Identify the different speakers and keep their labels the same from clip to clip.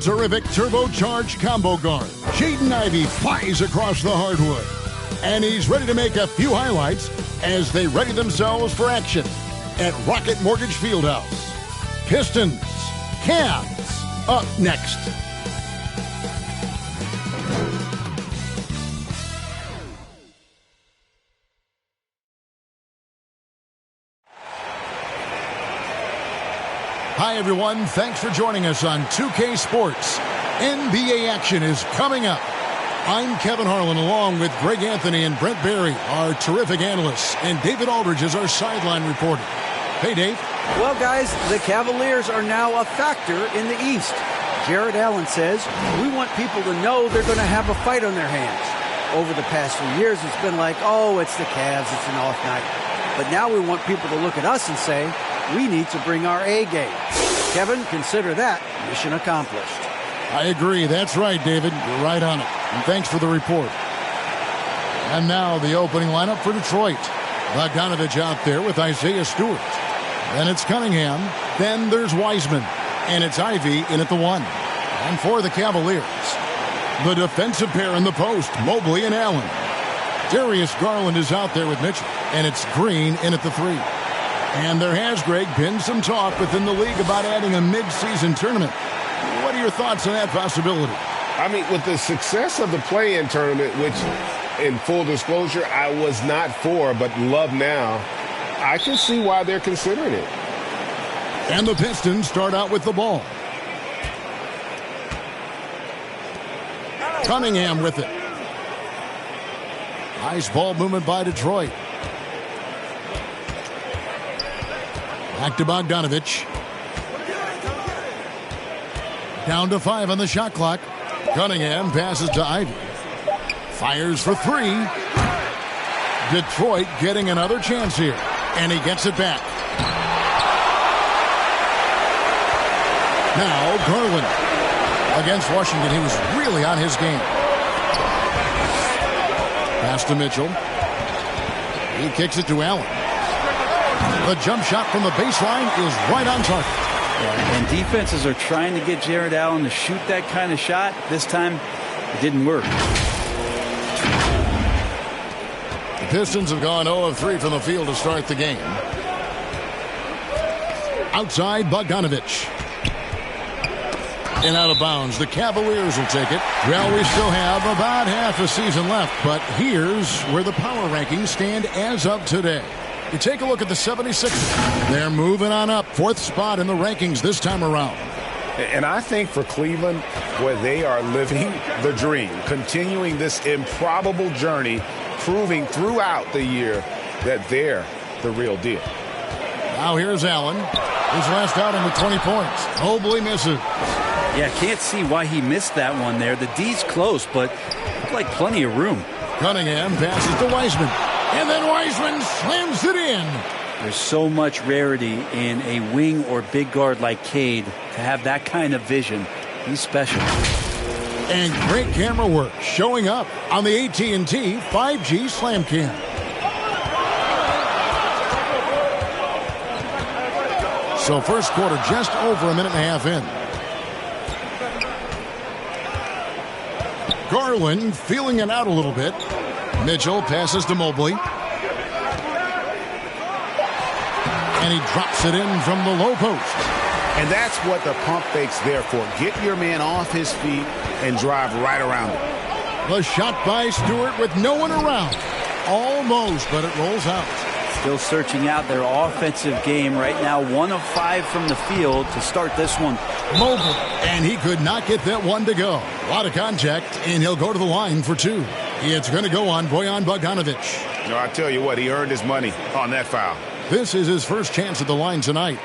Speaker 1: Terrific turbocharged combo guard. Jaden Ivey flies across the hardwood. And he's ready to make a few highlights as they ready themselves for action at Rocket Mortgage Fieldhouse. Pistons, Cavs, up next. Hi, everyone. Thanks for joining us on 2K Sports. NBA action is coming up. I'm Kevin Harlan, along with Greg Anthony and Brent Barry, our terrific analysts, and David Aldridge is our sideline reporter. Hey, Dave.
Speaker 2: Well, guys, the Cavaliers are now a factor in the East. Jared Allen says, we want people to know they're going to have a fight on their hands. Over the past few years, it's been like, oh, it's the Cavs, it's an off night. But now we want people to look at us and say, we need to bring our A game. Kevin, consider that mission accomplished.
Speaker 1: I agree. That's right, David. You're right on it. And thanks for the report. And now the opening lineup for Detroit. Bogdanovich out there with Isaiah Stewart. Then it's Cunningham. Then there's Wiseman. And it's Ivey in at the 1. And for the Cavaliers, the defensive pair in the post, Mobley and Allen. Darius Garland is out there with Mitchell. And it's Green in at the 3. And there has, Greg, been some talk within the league about adding a mid-season tournament. What are your thoughts on that possibility?
Speaker 3: I mean, with the success of the play-in tournament, which, in full disclosure, I was not for, but love now, I can see why they're considering it.
Speaker 1: And the Pistons start out with the ball. Cunningham with it. Nice ball movement by Detroit. Back to Bogdanovich. Down to 5 on the shot clock. Cunningham passes to Ivey. Fires for 3. Detroit getting another chance here. And he gets it back. Now Garland. Against Washington, he was really on his game. Pass to Mitchell. He kicks it to Allen. The jump shot from the baseline is right on target.
Speaker 4: Yeah, and defenses are trying to get Jared Allen to shoot that kind of shot. This time, it didn't work.
Speaker 1: The Pistons have gone 0 of 3 from the field to start the game. Outside, Bogdanovich. And out of bounds. The Cavaliers will take it. Well, we still have about half a season left, but here's where the power rankings stand as of today. You take a look at the 76ers. They're moving on up. 4th spot in the rankings this time around.
Speaker 3: And I think for Cleveland, where they are living the dream, continuing this improbable journey, proving throughout the year that they're the real deal.
Speaker 1: Now here's Allen. His last out into 20 points. Mobley misses.
Speaker 4: Yeah, can't see why he missed that one there. The D's close, but looked like plenty of room.
Speaker 1: Cunningham passes to Wiseman. And then Wiseman slams it in.
Speaker 4: There's so much rarity in a wing or big guard like Cade to have that kind of vision. He's special.
Speaker 1: And great camera work showing up on the AT&T 5G Slam Cam. So first quarter just over a minute and a half in. Garland feeling it out a little bit. Mitchell passes to Mobley. And he drops it in from the low post.
Speaker 5: And that's what the pump fake's there for. Get your man off his feet and drive right around him.
Speaker 1: The shot by Stewart with no one around. Almost, but it rolls out.
Speaker 4: Still searching out their offensive game right now. 1 of 5 from the field to start this one.
Speaker 1: Mobley, and he could not get that one to go. A lot of contact, and he'll go to the line for 2. It's going to go on Bojan Bogdanovich.
Speaker 3: No, I tell you what, he earned his money on that foul.
Speaker 1: This is his first chance at the line tonight.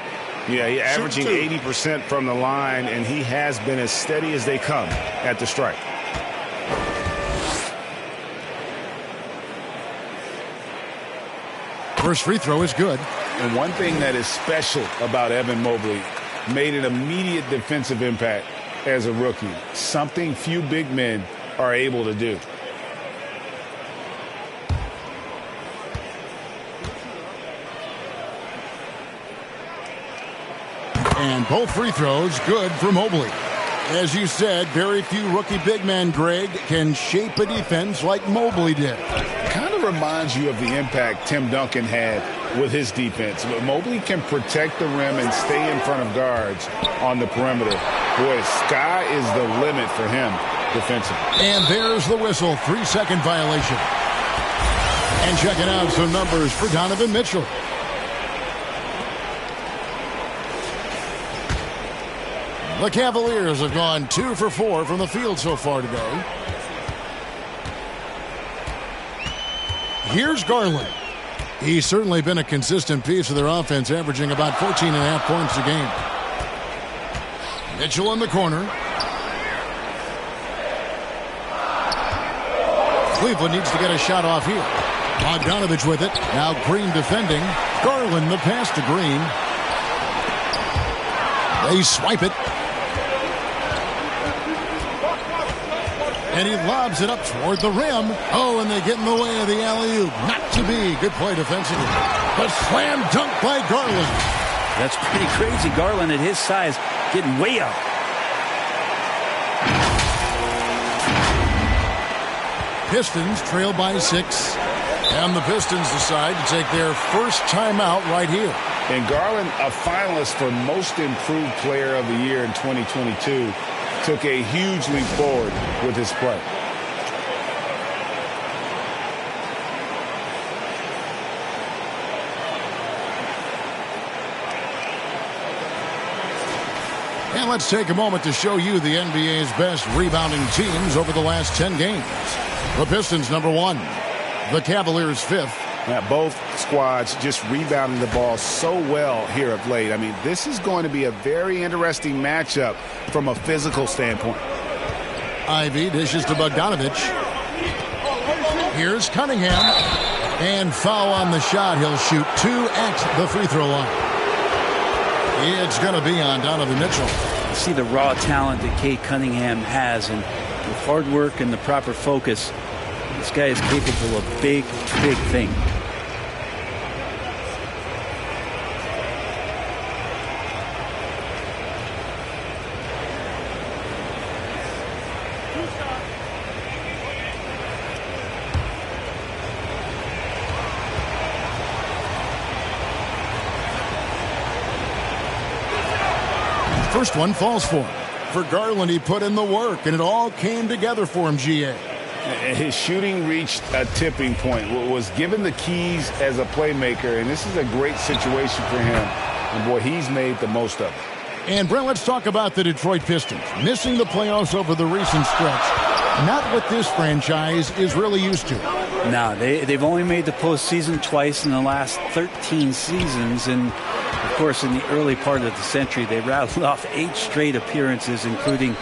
Speaker 3: Yeah, he's averaging 80% from the line, and he has been as steady as they come at the strike.
Speaker 1: First free throw is good.
Speaker 3: And one thing that is special about Evan Mobley, made an immediate defensive impact as a rookie. Something few big men are able to do.
Speaker 1: And both free throws good for Mobley. As you said, very few rookie big men, Greg, can shape a defense like Mobley did.
Speaker 3: Kind of reminds you of the impact Tim Duncan had with his defense. But Mobley can protect the rim and stay in front of guards on the perimeter. Boy, sky is the limit for him defensively.
Speaker 1: And there's the whistle, 3-second violation. And checking out some numbers for Donovan Mitchell. The Cavaliers have gone 2 for 4 from the field so far today. Here's Garland. He's certainly been a consistent piece of their offense, averaging about 14.5 points a game. Mitchell in the corner. Cleveland needs to get a shot off here. Bogdanovich with it. Now Green defending. Garland the pass to Green. They swipe it. And he lobs it up toward the rim. Oh, and they get in the way of the alley-oop. Not to be. Good play defensively. The slam dunk by Garland.
Speaker 4: That's pretty crazy. Garland at his size getting way up.
Speaker 1: Pistons trail by 6. And the Pistons decide to take their first timeout right here.
Speaker 3: And Garland, a finalist for Most Improved Player of the Year in 2022, took a huge leap forward with his play.
Speaker 1: And let's take a moment to show you the NBA's best rebounding teams over the last 10 games. The Pistons, number 1. The Cavaliers, 5th.
Speaker 3: Now, both squads just rebounding the ball so well here of late. I mean, this is going to be a very interesting matchup from a physical standpoint.
Speaker 1: Ivy dishes to Bogdanovich. Here's Cunningham. And foul on the shot. He'll shoot 2 at the free throw line. It's going to be on Donovan Mitchell.
Speaker 4: You see the raw talent that Cade Cunningham has, and with hard work and the proper focus, this guy is capable of big, big things.
Speaker 1: First one falls for him. For Garland, he put in the work, and it all came together for him, GA.
Speaker 3: His shooting reached a tipping point, was given the keys as a playmaker, and this is a great situation for him. And, boy, he's made the most of it.
Speaker 1: And, Brent, let's talk about the Detroit Pistons. Missing the playoffs over the recent stretch. Not what this franchise is really used to.
Speaker 4: No, they've only made the postseason twice in the last 13 seasons, and of course, in the early part of the century, they rattled off 8 straight appearances, including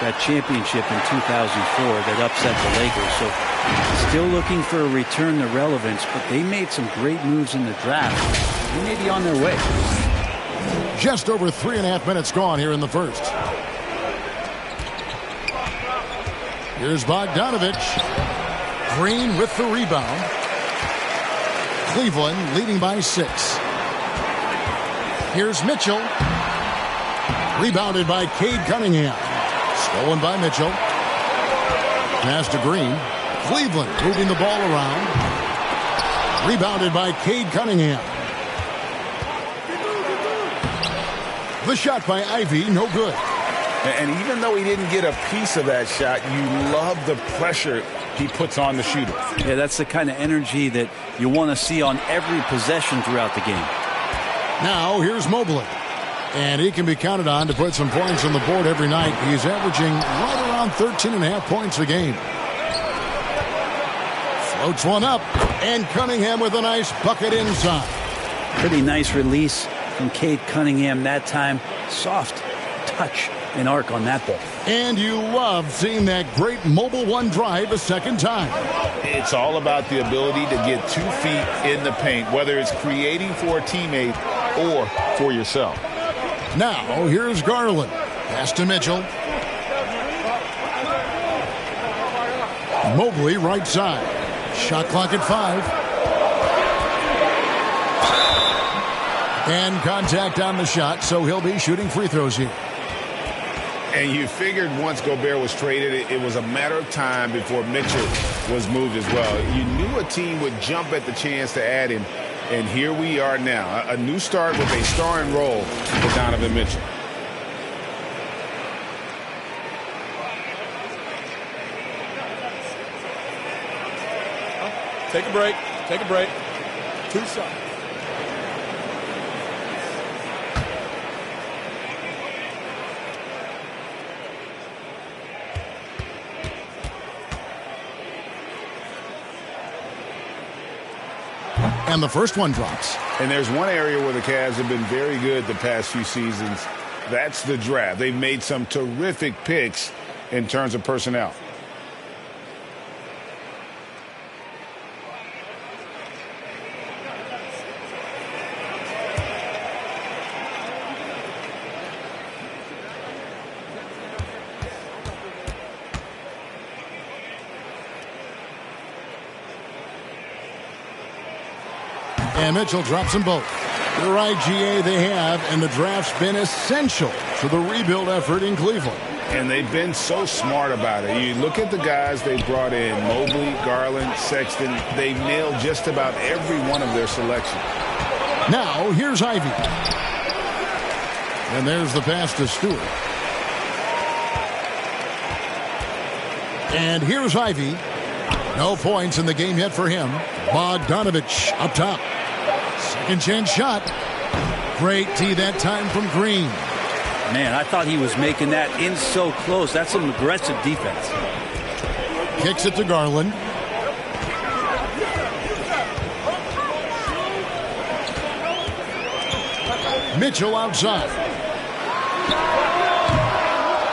Speaker 4: that championship in 2004 that upset the Lakers. So still looking for a return to relevance, but they made some great moves in the draft. They may be on their way.
Speaker 1: Just over 3.5 minutes gone here in the first. Here's Bogdanovich. Green with the rebound. Cleveland leading by 6. Here's Mitchell. Rebounded by Cade Cunningham. Stolen by Mitchell. Pass to Green. Cleveland moving the ball around. Rebounded by Cade Cunningham. The shot by Ivy, no good.
Speaker 3: And even though he didn't get a piece of that shot, you love the pressure he puts on the shooter.
Speaker 4: Yeah, that's the kind of energy that you want to see on every possession throughout the game.
Speaker 1: Now, here's Mobley. And he can be counted on to put some points on the board every night. He's averaging right around 13.5 points a game. Floats one up. And Cunningham with a nice bucket inside.
Speaker 4: Pretty nice release from Cade Cunningham that time. Soft touch and arc on that ball.
Speaker 1: And you love seeing that great mobile one drive a second time.
Speaker 3: It's all about the ability to get 2 feet in the paint, whether it's creating for a teammate or for yourself.
Speaker 1: Now, here's Garland. Pass to Mitchell. Mobley right side. Shot clock at 5. And contact on the shot, so he'll be shooting free throws here.
Speaker 3: And you figured once Gobert was traded, it was a matter of time before Mitchell was moved as well. You knew a team would jump at the chance to add him, and here we are now. A new start with a starring role for Donovan Mitchell.
Speaker 6: Take a break. Take a break. 2 shots.
Speaker 1: And the first one drops.
Speaker 3: And there's one area where the Cavs have been very good the past few seasons. That's the draft. They've made some terrific picks in terms of personnel.
Speaker 1: And Mitchell drops them both. You're right, GA, they have, and the draft's been essential to the rebuild effort in Cleveland.
Speaker 3: And they've been so smart about it. You look at the guys they brought in, Mobley, Garland, Sexton. They've nailed just about every one of their selections.
Speaker 1: Now, here's Ivy. And there's the pass to Stewart. And here's Ivy. No points in the game yet for him. Bogdanovich up top. Second chance shot. Great tee that time from Green.
Speaker 4: Man, I thought he was making that in so close. That's some aggressive defense.
Speaker 1: Kicks it to Garland. Mitchell outside.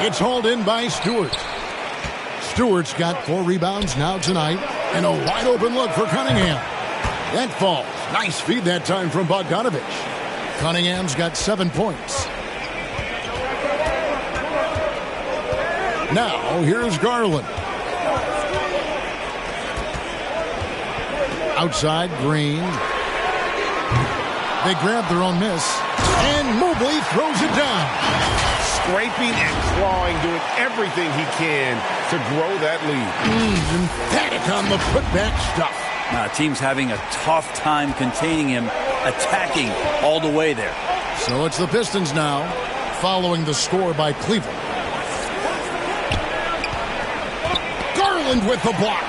Speaker 1: It's hauled in by Stewart. Stewart's got 4 rebounds now tonight. And a wide open look for Cunningham. That falls. Nice feed that time from Bogdanovich. Cunningham's got 7 points. Now, here's Garland. Outside, Green. They grab their own miss. And Mobley throws it down.
Speaker 3: Scraping and clawing, doing everything he can to grow that lead.
Speaker 1: Emphatic on the putback stuff.
Speaker 4: Team's having a tough time containing him, attacking all the way there.
Speaker 1: So it's the Pistons now, following the score by Cleveland. Garland with the block.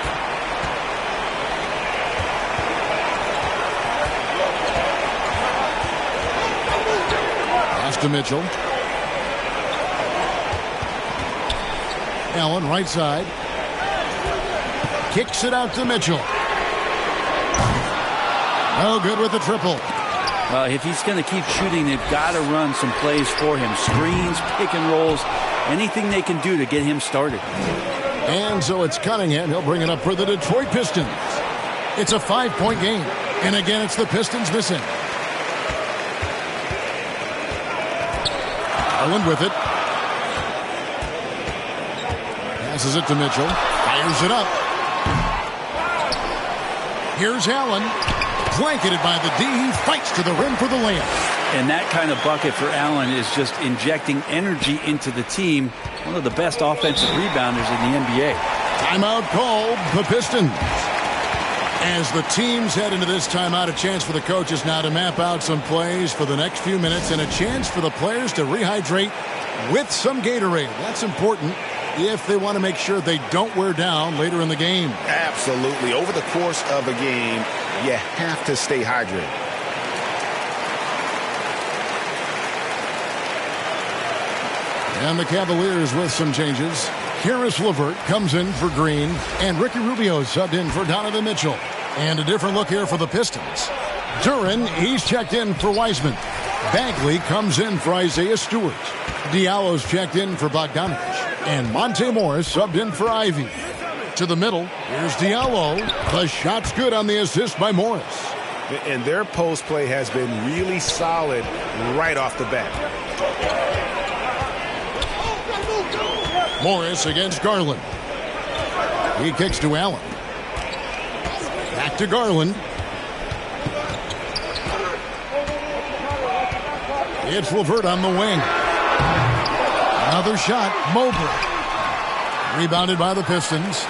Speaker 1: Pass to Mitchell. Allen, right side. Kicks it out to Mitchell. No good with the triple.
Speaker 4: If he's going to keep shooting, they've got to run some plays for him. Screens, pick and rolls, anything they can do to get him started.
Speaker 1: And so it's Cunningham. He'll bring it up for the Detroit Pistons. It's a 5-point game. And again, it's the Pistons missing. Garland with it. Passes it to Mitchell. Fires it up. Here's Allen. Blanketed by the D. He fights to the rim for the layup.
Speaker 4: And that kind of bucket for Allen is just injecting energy into the team. One of the best offensive rebounders in the NBA.
Speaker 1: Timeout called the Pistons. As the teams head into this timeout, a chance for the coaches now to map out some plays for the next few minutes and a chance for the players to rehydrate with some Gatorade. That's important if they want to make sure they don't wear down later in the game.
Speaker 5: Absolutely. Over the course of a game, you have to stay hydrated.
Speaker 1: And the Cavaliers with some changes. Karis LeVert comes in for Green, and Ricky Rubio subbed in for Donovan Mitchell. And a different look here for the Pistons. Duren, he's checked in for Wiseman. Bagley comes in for Isaiah Stewart. Diallo's checked in for Bogdanovich. And Monte Morris subbed in for Ivy. To the middle, here's Diallo. The shot's good on the assist by Morris.
Speaker 5: And their post play has been really solid right off the bat.
Speaker 1: Morris against Garland. He kicks to Allen. Back to Garland. It's LeVert on the wing. Another shot. Mobley. Rebounded by the Pistons.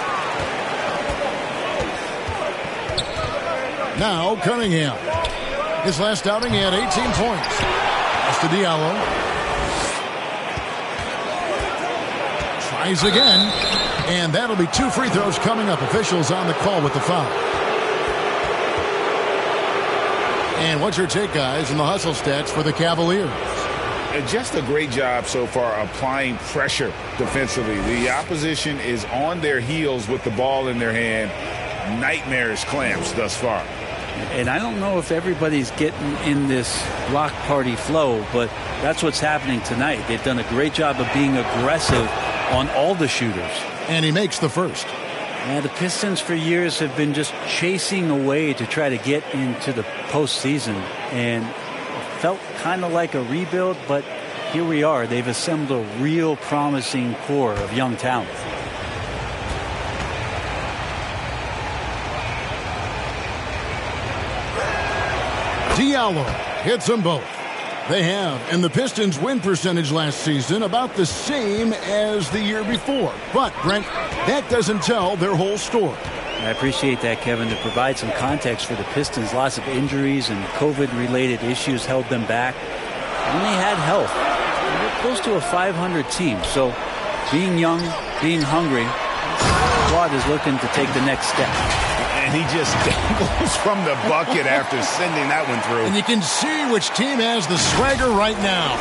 Speaker 1: Now Cunningham. His last outing, he had 18 points. Pass to Diallo. Tries again. And that'll be 2 free throws coming up. Officials on the call with the foul. And what's your take, guys, in the hustle stats for the Cavaliers?
Speaker 3: Just a great job so far applying pressure defensively. The opposition is on their heels with the ball in their hand. Nightmarish clamps thus far.
Speaker 4: And I don't know if everybody's getting in this block party flow, but that's what's happening tonight. They've done a great job of being aggressive on all the shooters.
Speaker 1: And he makes the first.
Speaker 4: Yeah, the Pistons for years have been just chasing away to try to get into the postseason, and it felt kind of like a rebuild, but here we are. They've assembled a real promising core of young talent.
Speaker 1: Diallo hits them both. They have, and the Pistons' win percentage last season about the same as the year before. But, Brent, that doesn't tell their whole story.
Speaker 4: I appreciate that, Kevin. To provide some context for the Pistons, lots of injuries and COVID-related issues held them back. When they had health, they're close to a 500 team. So, being young, being hungry, the squad is looking to take the next step.
Speaker 3: And he just goes from the bucket after sending that one through.
Speaker 1: And you can see which team has the swagger right now.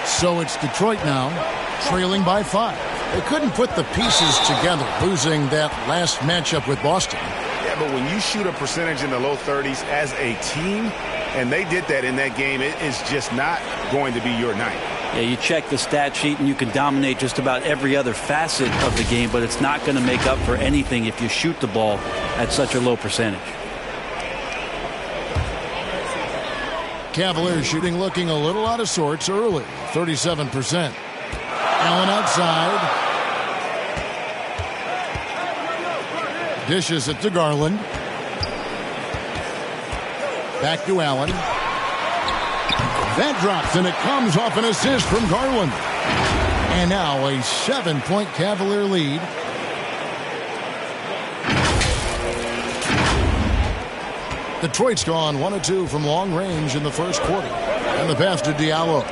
Speaker 1: So it's Detroit now, trailing by 5. They couldn't put the pieces together, losing that last matchup with Boston.
Speaker 3: Yeah, but when you shoot a percentage in the low 30s as a team, and they did that in that game, it is just not going to be your night.
Speaker 4: Yeah, you check the stat sheet and you can dominate just about every other facet of the game, but it's not going to make up for anything if you shoot the ball at such a low percentage.
Speaker 1: Cavaliers shooting looking a little out of sorts early, 37%. Allen outside. Dishes it to Garland. Back to Allen. That drops, and it comes off an assist from Garland. And now a 7-point Cavalier lead. Detroit's gone 1 of 2 from long range in the first quarter. And the pass to Diallo.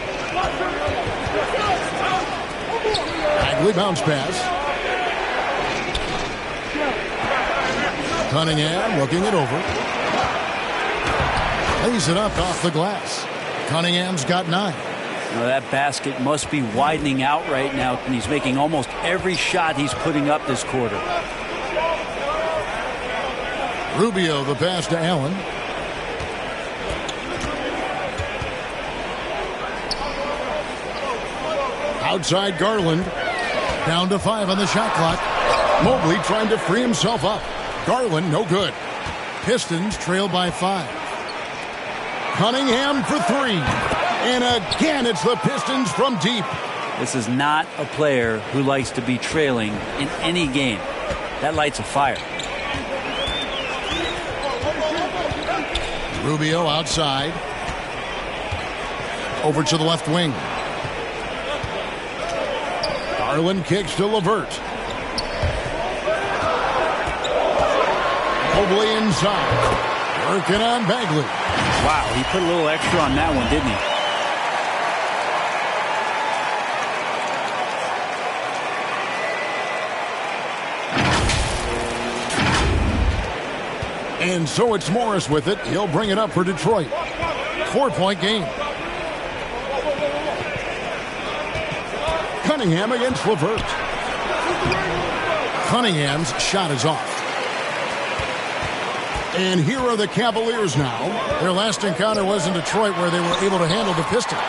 Speaker 1: Bagley bounce pass. Cunningham looking it over. Lays it up off the glass. Cunningham's got 9.
Speaker 4: Now that basket must be widening out right now, and he's making almost every shot he's putting up this quarter.
Speaker 1: Rubio the pass to Allen. Outside Garland. Down to 5 on the shot clock. Mobley trying to free himself up. Garland no good. Pistons trail by 5. Cunningham for 3. And again, it's the Pistons from deep.
Speaker 4: This is not a player who likes to be trailing in any game. That lights a fire.
Speaker 1: Rubio outside. Over to the left wing. Garland kicks to LeVert. Mobley inside. Working on Bagley.
Speaker 4: Wow, he put a little extra on that one, didn't he?
Speaker 1: And so it's Morris with it. He'll bring it up for Detroit. 4-point game. Cunningham against LeVert. Cunningham's shot is off. And here are the Cavaliers now. Their last encounter was in Detroit, where they were able to handle the Pistons.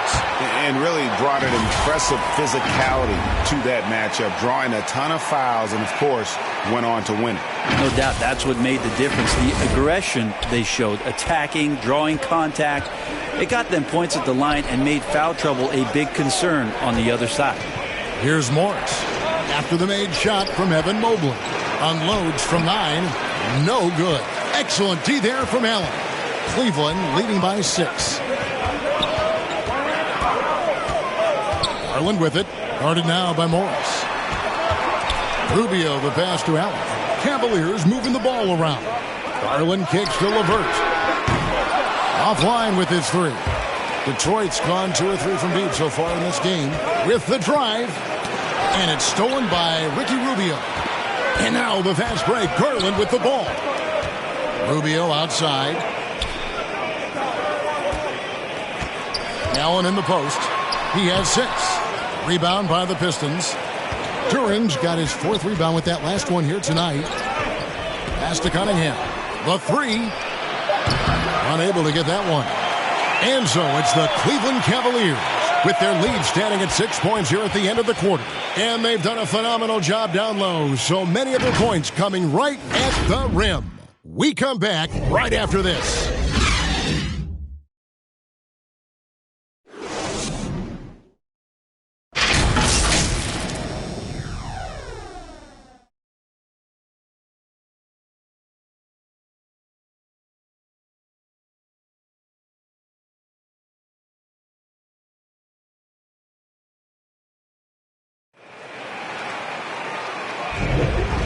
Speaker 3: And really brought an impressive physicality to that matchup, drawing a ton of fouls, and of course went on to win it.
Speaker 4: No doubt that's what made the difference. The aggression they showed, attacking, drawing contact. It got them points at the line and made foul trouble a big concern on the other side.
Speaker 1: Here's Morris. After the made shot from Evan Mobley. Unloads from 9. No good. Excellent D there from Allen. Cleveland leading by 6. Garland with it. Guarded now by Morris. Rubio the pass to Allen. Cavaliers moving the ball around. Garland kicks to LeVert. Offline with his three. Detroit's gone 2 or 3 from deep so far in this game. With the drive. And it's stolen by Ricky Rubio. And now the fast break. Garland with the ball. Rubio outside. Allen in the post. He has 6. Rebound by the Pistons. Turing's got his 4th rebound with that last one here tonight. Pass to Cunningham. The 3. Unable to get that one. And so it's the Cleveland Cavaliers with their lead standing at 6 points here at the end of the quarter. And they've done a phenomenal job down low. So many of their points coming right at the rim. We come back right after this.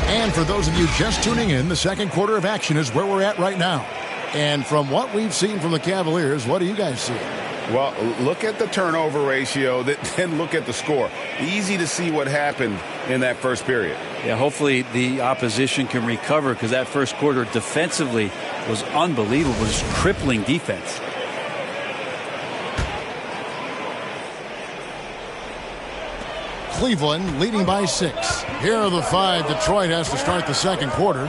Speaker 1: And for those of you just tuning in, the second quarter of action is where we're at right now. And from what we've seen from the Cavaliers, what do you guys see?
Speaker 3: Well, look at the turnover ratio, then look at the score. Easy to see what happened in that first period.
Speaker 4: Yeah, hopefully the opposition can recover because that first quarter defensively was unbelievable. It was crippling defense.
Speaker 1: Cleveland leading by 6. Here are the 5. Detroit has to start the second quarter.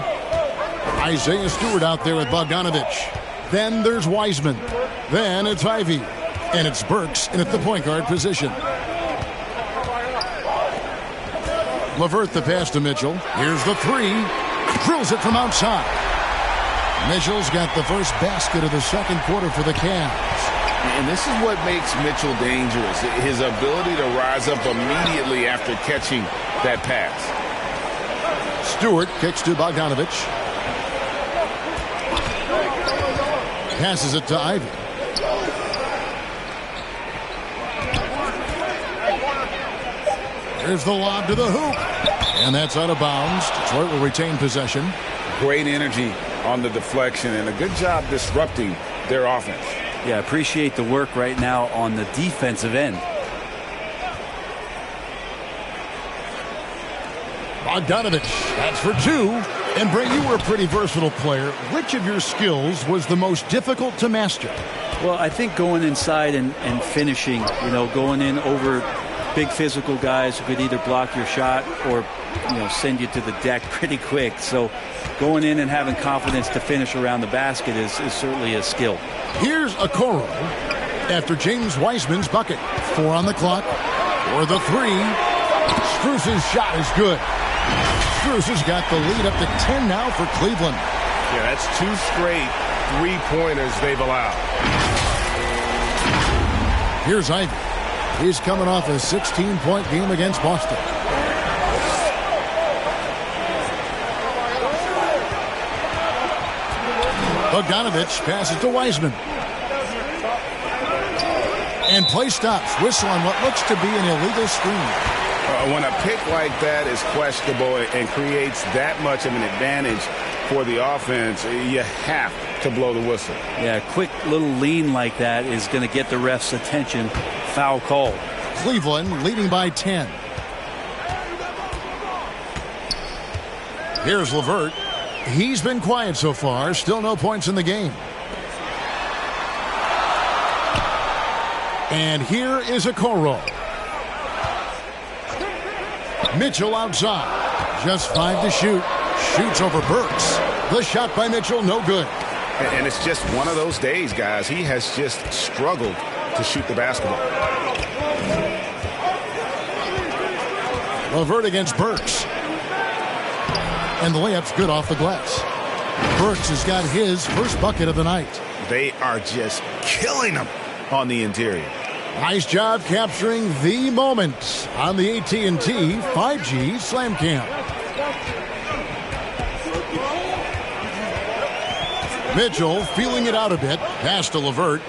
Speaker 1: Isaiah Stewart out there with Bogdanovich. Then there's Wiseman. Then it's Ivy. And it's Burks in at the point guard position. LeVert the pass to Mitchell. Here's the 3. Drills it from outside. Mitchell's got the first basket of the second quarter for the Cavs.
Speaker 3: And this is what makes Mitchell dangerous, his ability to rise up immediately after catching that pass.
Speaker 1: Stewart kicks to Bogdanovich. Passes it to Ivy. There's the lob to the hoop. And that's out of bounds. Detroit will retain possession.
Speaker 3: Great energy on the deflection and a good job disrupting their offense.
Speaker 4: Yeah, appreciate the work right now on the defensive end.
Speaker 1: Bogdanovich, that's for 2. And Bray, you were a pretty versatile player. Which of your skills was the most difficult to master?
Speaker 4: Well, I think going inside and finishing, going in over big physical guys who could either block your shot or, send you to the deck pretty quick. So going in and having confidence to finish around the basket is certainly a skill.
Speaker 1: Here's Okoro after James Wiseman's bucket. 4 on the clock. For the 3. Strus's shot is good. Strus has got the lead up to 10 now for Cleveland.
Speaker 6: Yeah, that's 2 straight 3-pointers they've allowed.
Speaker 1: Here's Ivy. He's coming off a 16-point game against Boston. Bogdanovich passes to Wiseman. And play stops. Whistle on what looks to be an illegal screen.
Speaker 3: When a pick like that is questionable and creates that much of an advantage for the offense, you have to blow the whistle.
Speaker 4: Yeah, a quick little lean like that is going to get the ref's attention. Foul call.
Speaker 1: Cleveland leading by 10. Here's LeVert. He's been quiet so far. Still no points in the game. And here is Okoro. Mitchell outside. Just 5 to shoot. Shoots over Burks. The shot by Mitchell, no good.
Speaker 3: And it's just one of those days, guys. He has just struggled to shoot the basketball.
Speaker 1: LeVert against Burks. And the layup's good off the glass. Burks has got his first bucket of the night.
Speaker 3: They are just killing him on the interior.
Speaker 1: Nice job capturing the moment on the AT&T 5G Slam Cam. Mitchell feeling it out a bit. Pass to LeVert.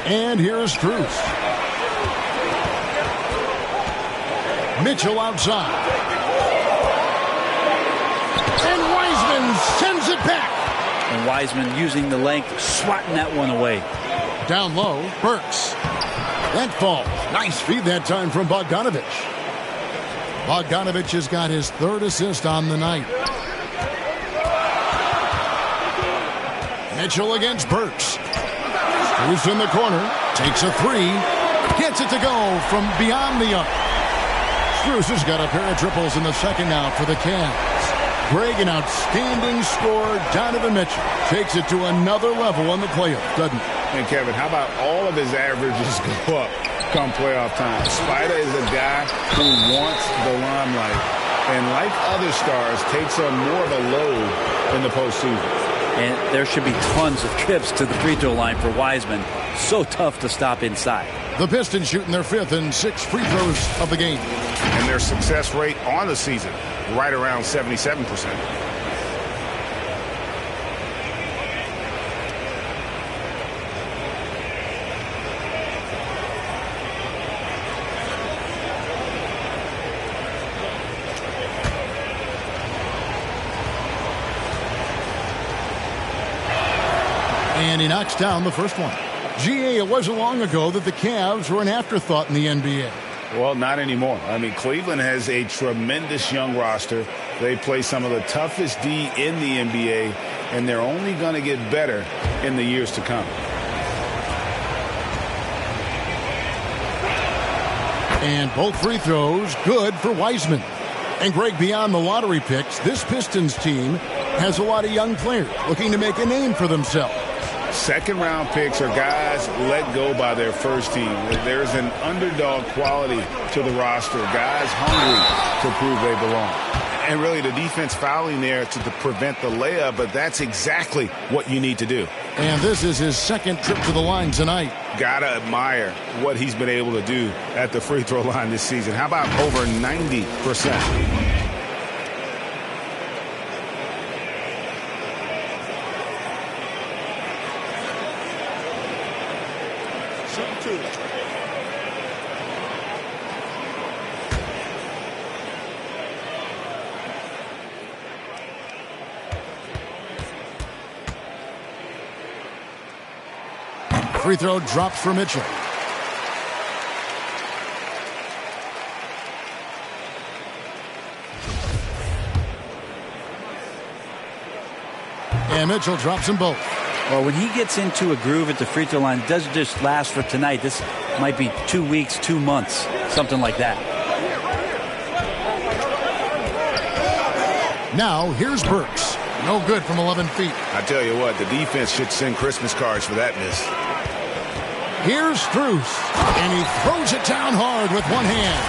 Speaker 1: And here's Strus. Mitchell outside. And Wiseman sends it back.
Speaker 4: And Wiseman using the length, swatting that one away.
Speaker 1: Down low, Burks. That falls. Nice feed that time from Bogdanovich. Bogdanovich has got his 3rd assist on the night. Mitchell against Burks. Who's in the corner, takes a 3, gets it to go from beyond the arc. Strus has got a pair of triples in the second now for the Cavs. Greg, an outstanding scorer. Donovan Mitchell takes it to another level in the playoffs, doesn't he?
Speaker 3: And Kevin, how about all of his averages go up come playoff time? Spider is a guy who wants the limelight, and like other stars, takes on more of a load in the postseason.
Speaker 4: And there should be tons of trips to the free throw line for Wiseman. So tough to stop inside.
Speaker 1: The Pistons shooting their 5th and 6th free throws of the game.
Speaker 3: And their success rate on the season, right around 77%.
Speaker 1: And he knocks down the first one. GA, it wasn't long ago that the Cavs were an afterthought in the NBA.
Speaker 3: Well, not anymore. I mean, Cleveland has a tremendous young roster. They play some of the toughest D in the NBA, and they're only going to get better in the years to come.
Speaker 1: And both free throws good for Wiseman. And Greg, beyond the lottery picks, this Pistons team has a lot of young players looking to make a name for themselves.
Speaker 3: Second-round picks are guys let go by their first team. There's an underdog quality to the roster. Guys hungry to prove they belong. And really the defense fouling there to prevent the layup, but that's exactly what you need to do.
Speaker 1: And this is his 2nd trip to the line tonight.
Speaker 3: Gotta admire what he's been able to do at the free throw line this season. How about over 90%?
Speaker 1: Free throw drops for Mitchell. And Mitchell drops them both.
Speaker 4: Well, when he gets into a groove at the free throw line, it doesn't just last for tonight. This might be 2 weeks, 2 months, something like that.
Speaker 1: Now, here's Burks. No good from 11 feet.
Speaker 3: I tell you what, the defense should send Christmas cards for that miss.
Speaker 1: Here's Strus, and he throws it down hard with one hand.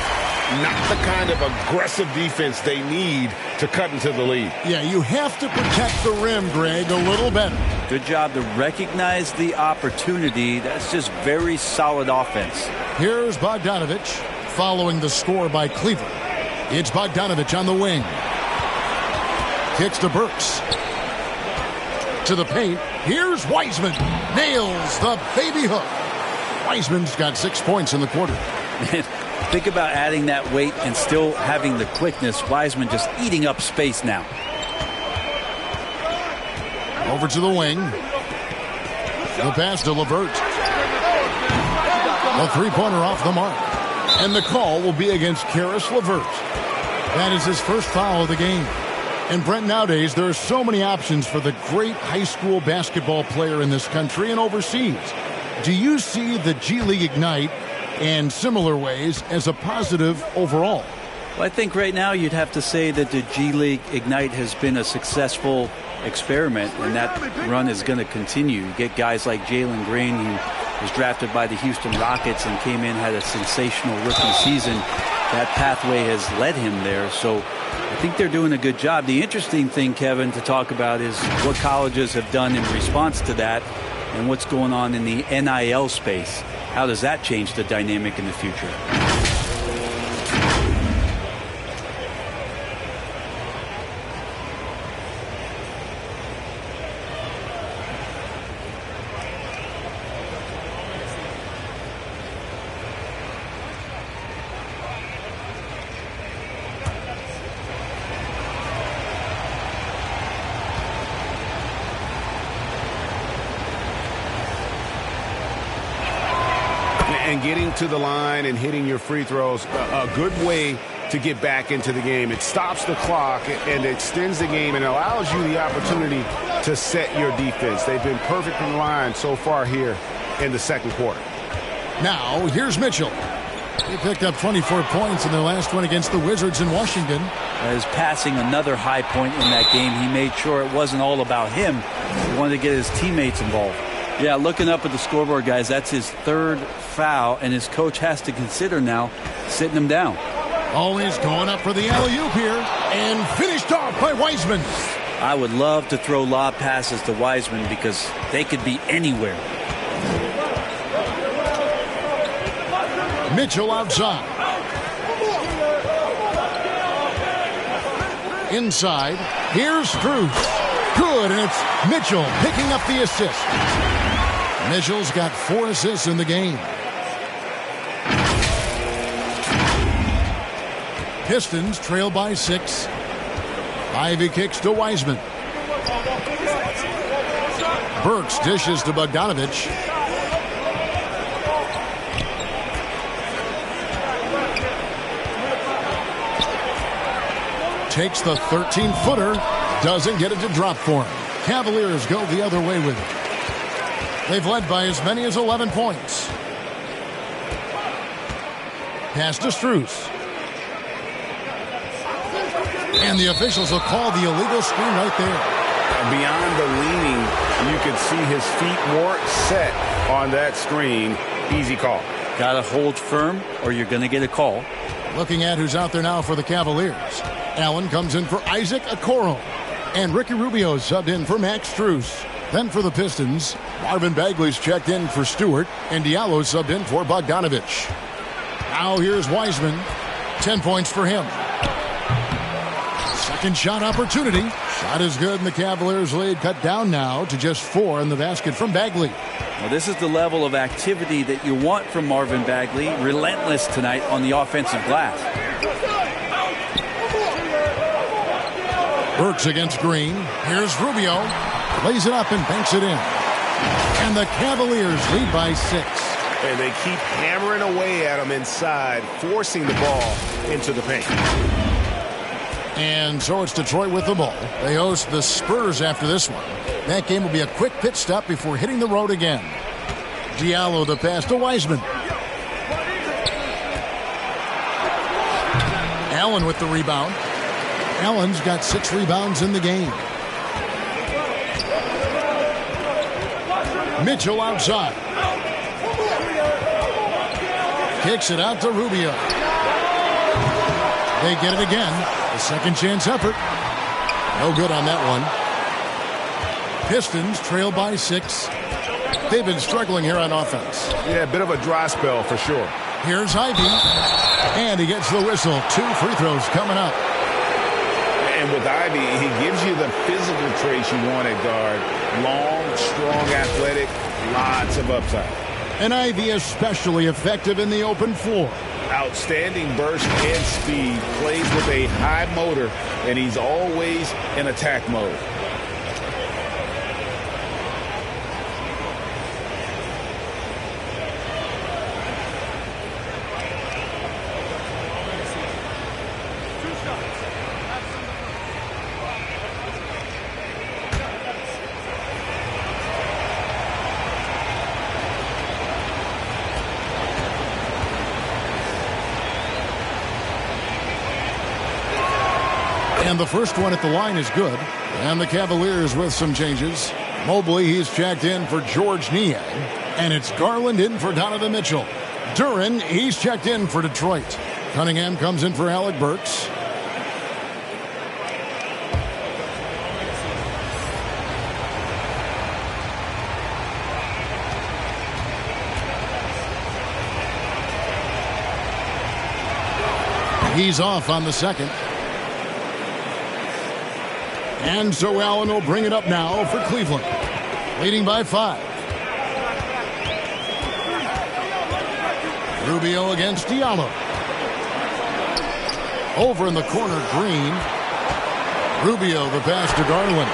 Speaker 6: Not the kind of aggressive defense they need to cut into the lead.
Speaker 1: Yeah, you have to protect the rim, Greg, a little better.
Speaker 4: Good job to recognize the opportunity. That's just very solid offense.
Speaker 1: Here's Bogdanovich following the score by Cleveland. It's Bogdanovich on the wing. Kicks to Burks. To the paint. Here's Wiseman. Nails the baby hook. Wiseman's got 6 points in the quarter.
Speaker 4: Think about adding that weight and still having the quickness. Wiseman just eating up space now.
Speaker 1: Over to the wing. The pass to LeVert. A three-pointer off the mark. And the call will be against Karis LeVert. That is his first foul of the game. And Brent, nowadays there are so many options for the great high school basketball player in this country and overseas. Do you see the G League Ignite and similar ways as a positive overall?
Speaker 4: Well, I think right now you'd have to say that the G League Ignite has been a successful experiment, and that run is going to continue. You get guys like Jalen Green, who was drafted by the Houston Rockets and came in, had a sensational rookie season. That pathway has led him there, so I think they're doing a good job. The interesting thing, Kevin, to talk about is what colleges have done in response to that and what's going on in the NIL space. How does that change the dynamic in the future?
Speaker 5: And getting to the line and hitting your free throws, a good way to get back into the game. It stops the clock and extends the game and allows you the opportunity to set your defense. They've been perfect from the line so far here in the second quarter.
Speaker 1: Now, here's Mitchell. He picked up 24 points in their last one against the Wizards in Washington.
Speaker 4: As passing another high point in that game, he made sure it wasn't all about him. He wanted to get his teammates involved. Yeah, looking up at the scoreboard, guys, that's his third foul, and his coach has to consider now sitting him down.
Speaker 1: Always going up for the alley-oop here, and finished off by Wiseman.
Speaker 4: I would love to throw lob passes to Wiseman because they could be anywhere.
Speaker 1: Mitchell outside. Inside. Here's Strus. Good, and it's Mitchell picking up the assist. Mitchell's got 4 assists in the game. Pistons trail by 6. Ivy kicks to Wiseman. Burks dishes to Bogdanovich. Takes the 13-footer. Doesn't get it to drop for him. Cavaliers go the other way with it. They've led by as many as 11 points. Pass to Strus. And the officials will call the illegal screen right there.
Speaker 3: Beyond the leaning, you could see his feet weren't set on that screen. Easy call.
Speaker 4: Got to hold firm or you're going to get a call.
Speaker 1: Looking at who's out there now for the Cavaliers. Allen comes in for Isaac Okoro. And Ricky Rubio subbed in for Max Strus. Then for the Pistons, Marvin Bagley's checked in for Stewart. And Diallo subbed in for Bogdanovich. Now here's Wiseman. 10 points for him. Second shot opportunity. Shot is good, and the Cavaliers lead cut down now to just 4 in the basket from Bagley.
Speaker 4: Well, this is the level of activity that you want from Marvin Bagley. Relentless tonight on the offensive glass.
Speaker 1: Burks against Green. Here's Rubio. Lays it up and banks it in. And the Cavaliers lead by 6.
Speaker 5: And they keep hammering away at him inside, forcing the ball into the paint.
Speaker 1: And so it's Detroit with the ball. They host the Spurs after this one. That game will be a quick pit stop before hitting the road again. Diallo the pass to Wiseman. Allen with the rebound. Allen's got 6 rebounds in the game. Mitchell outside. Kicks it out to Rubio. They get it again. A second chance effort. No good on that one. Pistons trail by 6. They've been struggling here on offense.
Speaker 3: Yeah, a bit of a dry spell for sure.
Speaker 1: Here's Ivy. And he gets the whistle. 2 free throws coming up.
Speaker 3: And with Ivy, he gives you the physical traits you want at guard. Long, strong, athletic, lots of upside.
Speaker 1: And Ivy especially effective in the open floor.
Speaker 3: Outstanding burst and speed, plays with a high motor, and he's always in attack mode.
Speaker 1: And the first one at the line is good. And the Cavaliers with some changes. Mobley, he's checked in for George Niang. And it's Garland in for Donovan Mitchell. Duran, he's checked in for Detroit. Cunningham comes in for Alec Burks. He's off on the second. And so Allen will bring it up now for Cleveland. Leading by 5. Rubio against Diallo. Over in the corner, Green. Rubio, the pass to Garland.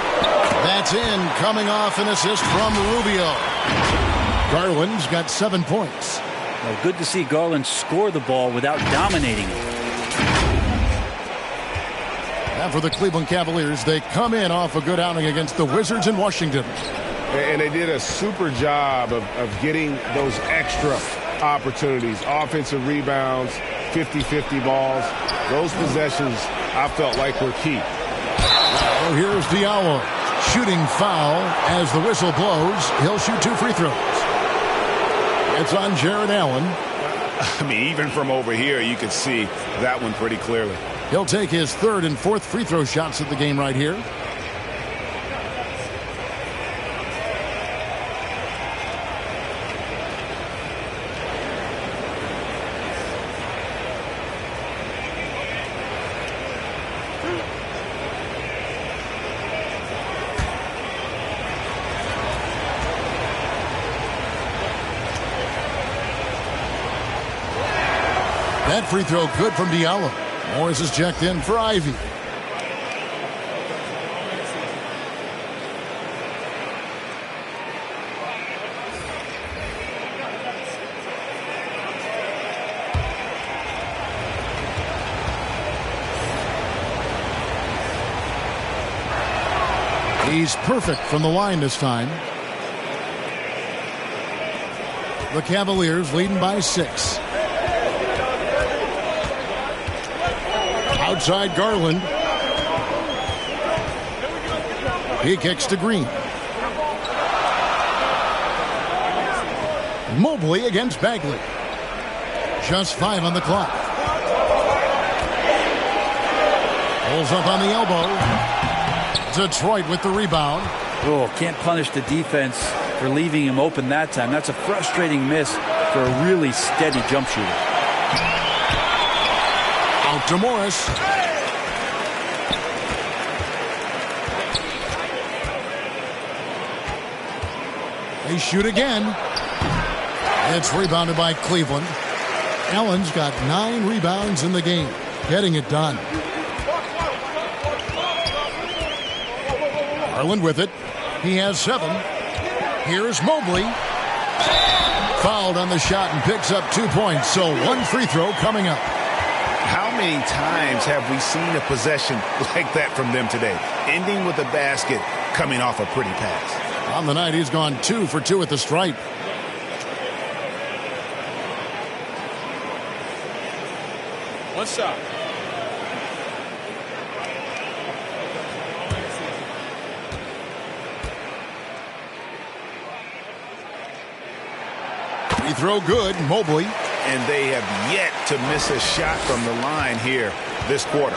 Speaker 1: That's in, coming off an assist from Rubio. Garland's got 7 points.
Speaker 4: Well, good to see Garland score the ball without dominating it.
Speaker 1: And for the Cleveland Cavaliers, they come in off a good outing against the Wizards in Washington.
Speaker 3: And they did a super job of getting those extra opportunities, offensive rebounds, 50-50 balls. Those possessions I felt like were key.
Speaker 1: Oh, here's Diallo. Shooting foul as the whistle blows. He'll shoot 2 free throws. It's on Jared Allen.
Speaker 3: I mean, even from over here, you could see that one pretty clearly.
Speaker 1: He'll take his 3rd and 4th free throw shots of the game right here. That free throw good from Diallo. Morris is checked in for Ivy. He's perfect from the line this time. The Cavaliers leading by 6. Outside Garland. He kicks to Green. Mobley against Bagley. Just 5 on the clock. Pulls up on the elbow. Detroit with the rebound.
Speaker 4: Oh, can't punish the defense for leaving him open that time. That's a frustrating miss for a really steady jump shooter.
Speaker 1: Out to Morris. They shoot again. It's rebounded by Cleveland. Allen's got 9 rebounds in the game. Getting it done. Garland with it. He has 7. Here's Mobley. Fouled on the shot and picks up 2 points. So 1 free throw coming up.
Speaker 3: How many times have we seen a possession like that from them today? Ending with a basket, coming off a pretty pass.
Speaker 1: On the night, he's gone 2 for 2 at the stripe.
Speaker 6: What's up?
Speaker 1: Free throw good, Mobley.
Speaker 3: And they have yet to miss a shot from the line here this quarter.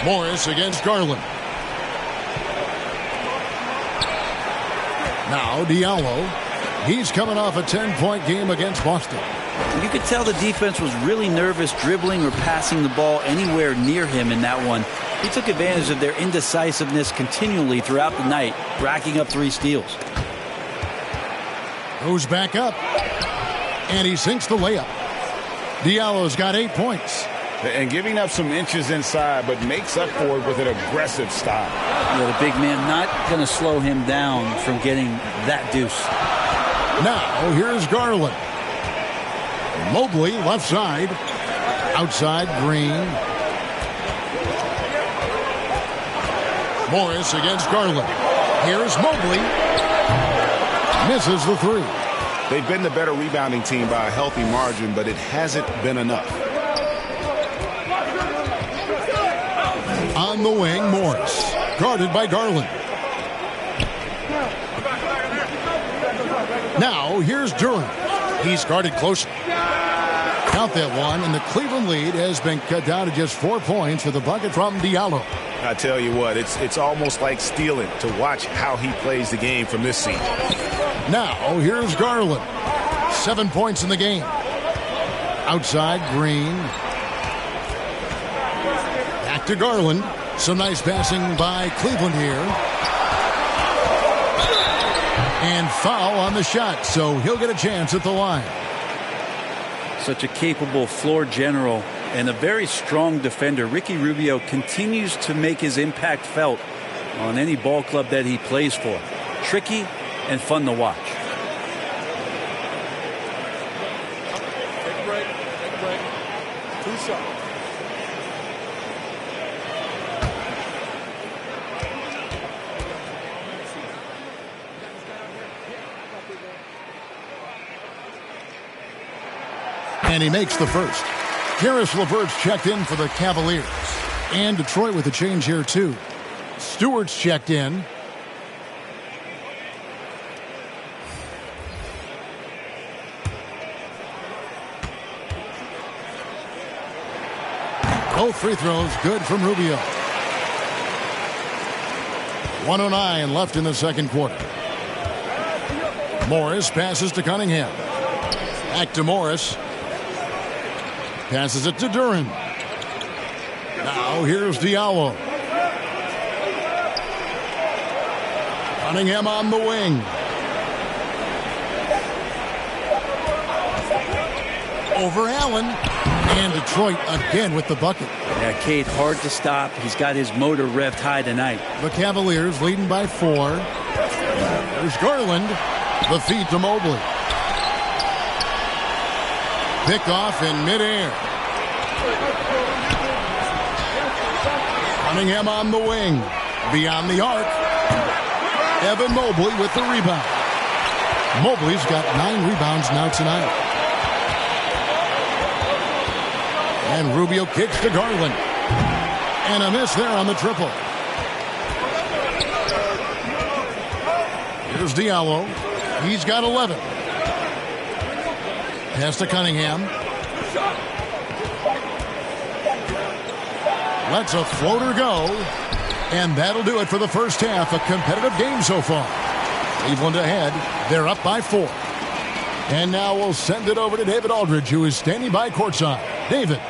Speaker 1: Morris against Garland. Now Diallo. He's coming off a 10-point game against Boston.
Speaker 4: You could tell the defense was really nervous dribbling or passing the ball anywhere near him in that one. He took advantage of their indecisiveness continually throughout the night, racking up 3 steals.
Speaker 1: Goes back up. And he sinks the layup. Diallo's got 8 points.
Speaker 3: And giving up some inches inside, but makes up for it with an aggressive style.
Speaker 4: You know, the big man not going to slow him down from getting that deuce.
Speaker 1: Now, here's Garland. Mobley, left side. Outside, Green. Morris against Garland. Here's Mobley. Misses the 3.
Speaker 3: They've been the better rebounding team by a healthy margin, but it hasn't been enough.
Speaker 1: On the wing, Morris. Guarded by Garland. Now, here's Durant. He's guarded closely. Count that one, and the Cleveland lead has been cut down to just 4 points with a bucket from Diallo.
Speaker 3: I tell you what, it's almost like stealing to watch how he plays the game from this seat.
Speaker 1: Now, here's Garland. 7 points in the game. Outside, Green. Back to Garland. Some nice passing by Cleveland here. And foul on the shot, so he'll get a chance at the line.
Speaker 4: Such a capable floor general and a very strong defender. Ricky Rubio continues to make his impact felt on any ball club that he plays for. Tricky and fun to watch.
Speaker 1: And he makes the first. Karis LeVert's checked in for the Cavaliers. And Detroit with a change here, too. Stewart's checked in. Both free throws good from Rubio. 1:09 left in the second quarter. Morris passes to Cunningham. Back to Morris. Passes it to Duran. Now here's Diallo. Cunningham on the wing. Over Allen. And Detroit again with the bucket.
Speaker 4: Yeah, Cade, hard to stop. He's got his motor revved high tonight.
Speaker 1: The Cavaliers leading by 4. There's Garland. The feed to Mobley. Pick off in midair. Cunningham on the wing. Beyond the arc. Evan Mobley with the rebound. Mobley's got 9 rebounds now tonight. And Rubio kicks to Garland. And a miss there on the triple. Here's Diallo. He's got 11. Pass to Cunningham. Lets a floater go. And that'll do it for the first half. A competitive game so far. Cleveland ahead. They're up by 4. And now we'll send it over to David Aldridge, who is standing by courtside. David.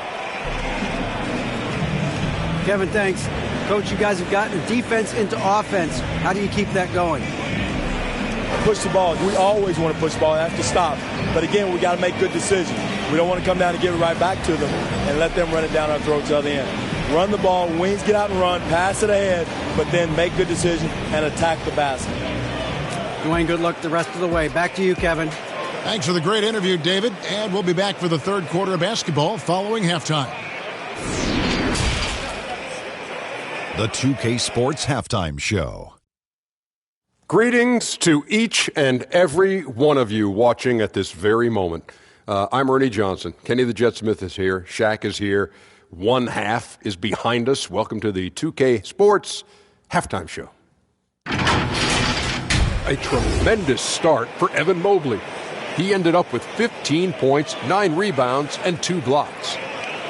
Speaker 2: Kevin, thanks. Coach, you guys have gotten defense into offense. How do you keep that going?
Speaker 7: Push the ball. We always want to push the ball. Have to stop. But again, we got to make good decisions. We don't want to come down and give it right back to them and let them run it down our throats the other end. Run the ball, wings get out and run, pass it ahead, but then make good decisions and attack the basket.
Speaker 2: Dwayne, good luck the rest of the way. Back to you, Kevin.
Speaker 1: Thanks for the great interview, David. And we'll be back for the third quarter of basketball following halftime.
Speaker 8: The 2K Sports Halftime Show.
Speaker 9: Greetings to each and every one of you watching at this very moment. I'm Ernie Johnson. Kenny the Jet Smith is here. Shaq is here. One half is behind us. Welcome to the 2K Sports Halftime Show. A tremendous start for Evan Mobley. He ended up with 15 points, 9 rebounds, and 2 blocks.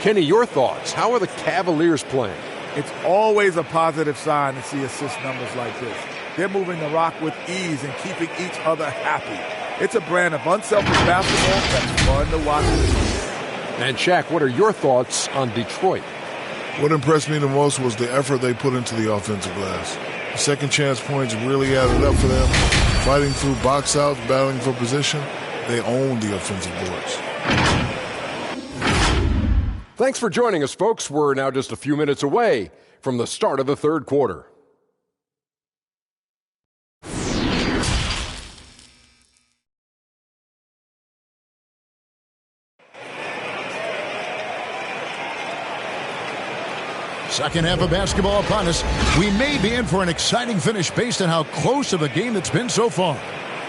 Speaker 9: Kenny, your thoughts? How are the Cavaliers playing?
Speaker 10: It's always a positive sign to see assist numbers like this. They're moving the rock with ease and keeping each other happy. It's a brand of unselfish basketball that's fun to watch.
Speaker 9: And Shaq, what are your thoughts on Detroit?
Speaker 11: What impressed me the most was the effort they put into the offensive glass. The second chance points really added up for them. Fighting through box outs, battling for position, they owned the offensive boards.
Speaker 9: Thanks for joining us, folks. We're now just a few minutes away from the start of the third quarter.
Speaker 1: Second half of basketball upon us. We may be in for an exciting finish based on how close of a game it's been so far.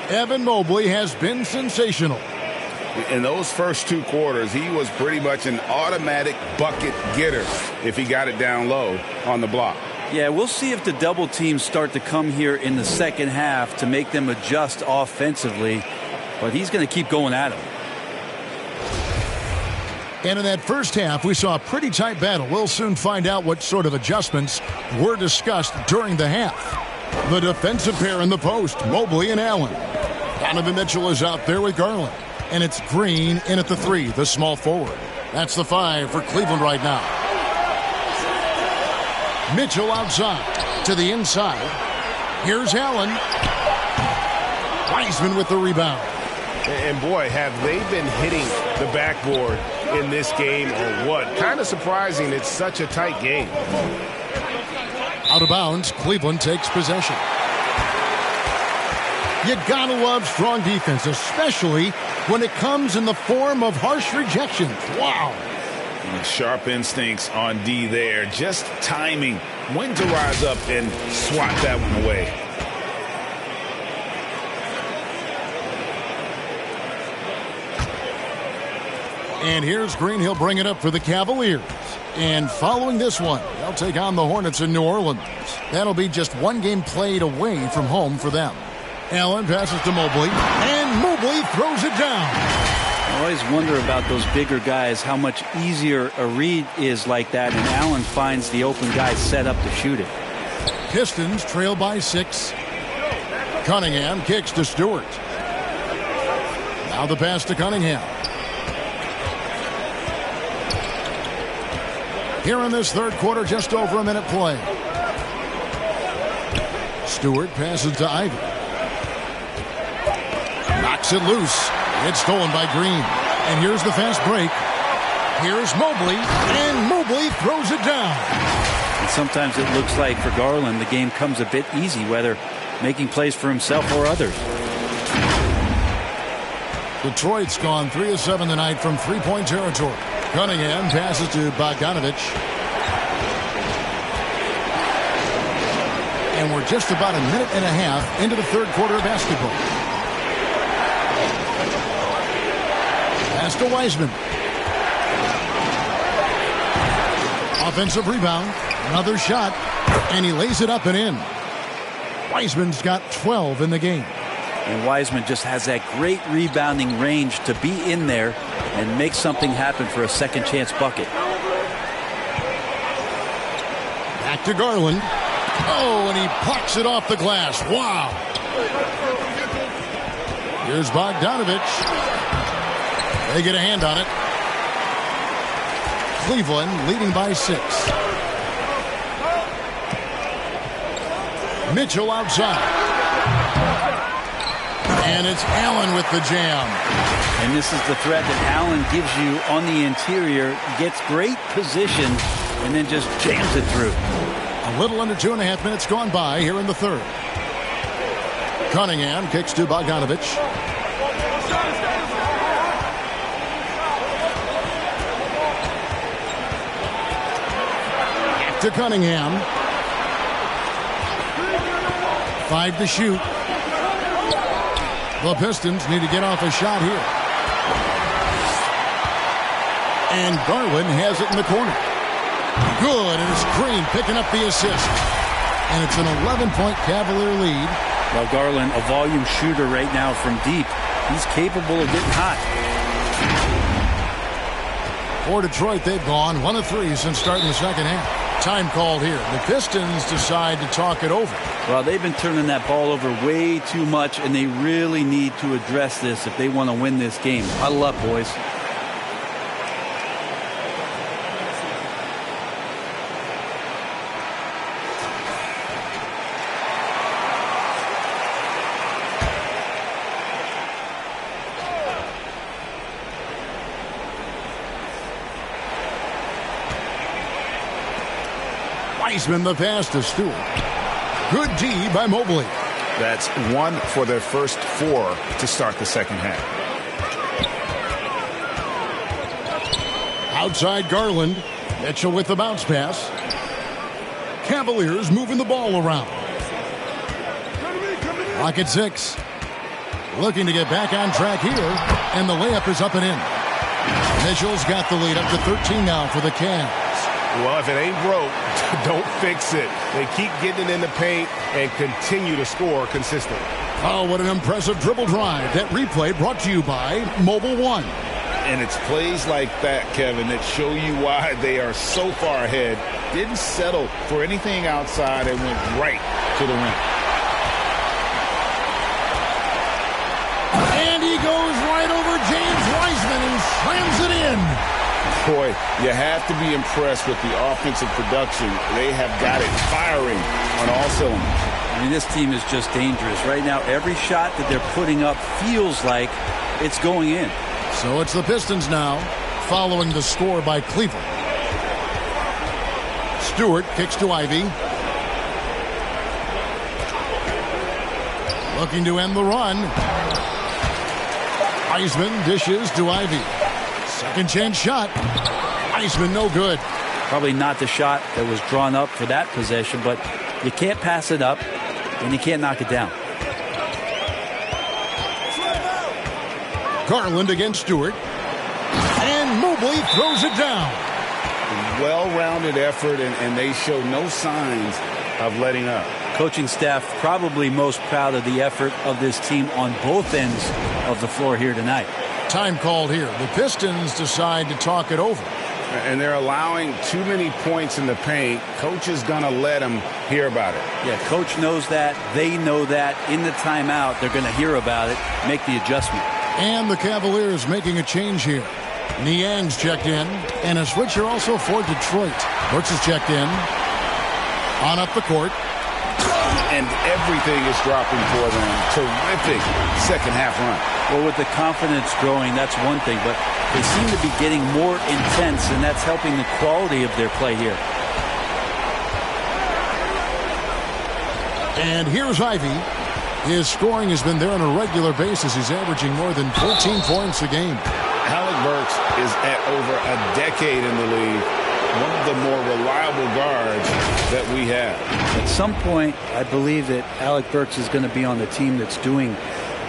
Speaker 1: Evan Mobley has been sensational.
Speaker 3: In those first 2 quarters, he was pretty much an automatic bucket getter if he got it down low on the block.
Speaker 4: Yeah, we'll see if the double teams start to come here in the second half to make them adjust offensively. But he's going to keep going at him.
Speaker 1: And in that first half, we saw a pretty tight battle. We'll soon find out what sort of adjustments were discussed during the half. The defensive pair in the post, Mobley and Allen. Donovan Mitchell is out there with Garland. And it's Green in at the 3, the small forward. That's the 5 for Cleveland right now. Mitchell outside to the inside. Here's Allen. Wiseman with the rebound.
Speaker 3: And boy, have they been hitting the backboard in this game or what? Kind of surprising it's such a tight game.
Speaker 1: Out of bounds, Cleveland takes possession. You gotta love strong defense, especially when it comes in the form of harsh rejections. Wow.
Speaker 3: Sharp instincts on D there. Just timing when to rise up and swat that one away.
Speaker 1: And here's Green. He'll bring it up for the Cavaliers. And following this one, they'll take on the Hornets in New Orleans. That'll be just one game played away from home for them. Allen passes to Mobley, and Mobley throws it down.
Speaker 4: I always wonder about those bigger guys, how much easier a read is like that, and Allen finds the open guy set up to shoot it.
Speaker 1: Pistons trail by 6. Cunningham kicks to Stewart. Now the pass to Cunningham. Here in this third quarter, just over a minute play. Stewart passes to Ivy. Knocks it loose. It's stolen by Green. And here's the fast break. Here's Mobley, and Mobley throws it down.
Speaker 4: And sometimes it looks like for Garland the game comes a bit easy, whether making plays for himself or others.
Speaker 1: Detroit's gone 3 of 7 tonight from three-point territory. Cunningham passes to Bogdanovich. And we're just about a minute and a half into the third quarter of basketball. Pass to Wiseman. Offensive rebound. Another shot. And he lays it up and in. Wiseman's got 12 in the game.
Speaker 4: And Wiseman just has that great rebounding range to be in there and make something happen for a second chance bucket.
Speaker 1: Back to Garland. Oh, and he plucks it off the glass. Wow. Here's Bogdanovich. They get a hand on it. Cleveland leading by 6. Mitchell outside. And it's Allen with the jam.
Speaker 4: And this is the threat that Allen gives you on the interior. Gets great position and then just jams it through.
Speaker 1: A little under 2.5 minutes gone by here in the third. Cunningham kicks to Bogdanovich. Back to Cunningham. 5 to shoot. The Pistons need to get off a shot here. And Garland has it in the corner. Good, and it's Green picking up the assist. And it's an 11-point Cavalier lead.
Speaker 4: Well, Garland, a volume shooter right now from deep. He's capable of getting hot.
Speaker 1: For Detroit, they've gone 1 of 3 since starting the second half. Time called here. The Pistons decide to talk it over.
Speaker 4: Well, they've been turning that ball over way too much, and they really need to address this if they want to win this game. Huddle up, boys.
Speaker 1: Wiseman the pass to Stewart. Good D by Mobley.
Speaker 3: That's 1 for their first 4 to start the second half.
Speaker 1: Outside Garland. Mitchell with the bounce pass. Cavaliers moving the ball around. Clock at 6. Looking to get back on track here. And the layup is up and in. Mitchell's got the lead up to 13 now for the Cavs.
Speaker 5: Well, if it ain't broke, don't fix it. They keep getting it in the paint and continue to score consistently.
Speaker 1: Oh, what an impressive dribble drive. That replay brought to you by Mobile One.
Speaker 3: And it's plays like that, Kevin, that show you why they are so far ahead. Didn't settle for anything outside and went right to the rim.
Speaker 1: And he goes right over James Wiseman and slams it in.
Speaker 3: Boy, you have to be impressed with the offensive production. They have got it firing on all cylinders.
Speaker 4: I mean, this team is just dangerous. Right now, every shot that they're putting up feels like it's going in.
Speaker 1: So it's the Pistons now, following the score by Cleveland. Stewart kicks to Ivy. Looking to end the run. Wiseman dishes to Ivy. Second chance shot. Wiseman, no good.
Speaker 4: Probably not the shot that was drawn up for that possession, but you can't pass it up, and you can't knock it down.
Speaker 1: Garland against Stewart. And Mobley throws it down.
Speaker 3: Well-rounded effort, and they show no signs of letting up.
Speaker 4: Coaching staff probably most proud of the effort of this team on both ends of the floor here tonight.
Speaker 1: Time called here. The Pistons decide to talk it over.
Speaker 3: And they're allowing too many points in the paint. Coach is going to let them hear about it.
Speaker 4: Yeah, coach knows that. They know that. In the timeout, they're going to hear about it, make the adjustment.
Speaker 1: And the Cavaliers making a change here. Niang's checked in, and a switcher also for Detroit. Brooks is checked in. On up the court.
Speaker 3: And everything is dropping for them. Terrific second half run.
Speaker 4: Well, with the confidence growing, that's one thing, but they seem to be getting more intense, and that's helping the quality of their play here.
Speaker 1: And here's Ivy. His scoring has been there on a regular basis. He's averaging more than 14 points a game.
Speaker 3: Alec Burks is at over a decade in the league. One of the more reliable guards that we have.
Speaker 4: At some point, I believe that Alec Burks is going to be on the team that's doing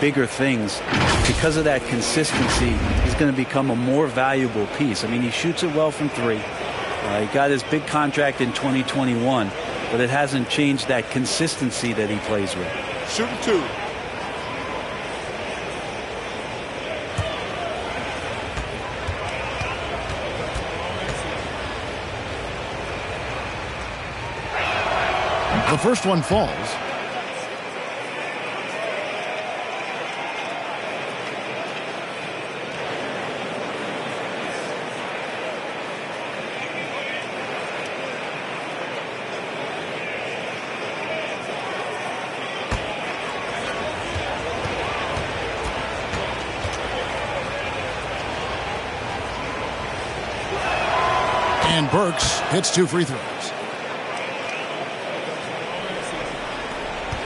Speaker 4: bigger things. Because of that consistency, he's going to become a more valuable piece. I mean, he shoots it well from three. He got his big contract in 2021, but it hasn't changed that consistency that he plays with.
Speaker 10: Shooting two.
Speaker 1: The first one falls. And Burks hits 2 free throws.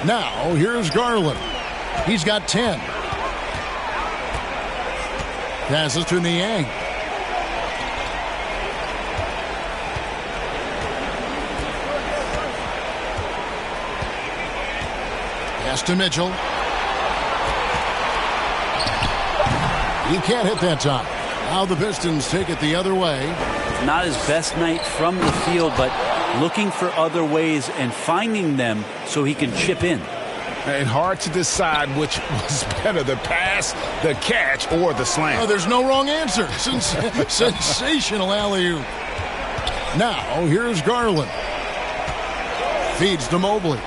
Speaker 1: Now, here's Garland. He's got 10. Passes to Niang. Pass to Mitchell. He can't hit that time. Now the Pistons take it the other way.
Speaker 4: Not his best night from the field, but looking for other ways and finding them so he can chip in.
Speaker 3: And hard to decide which was better, the pass, the catch, or the slam.
Speaker 1: Oh, there's no wrong answer. Sensational alley-oop. Now, here's Garland. Feeds to Mobley.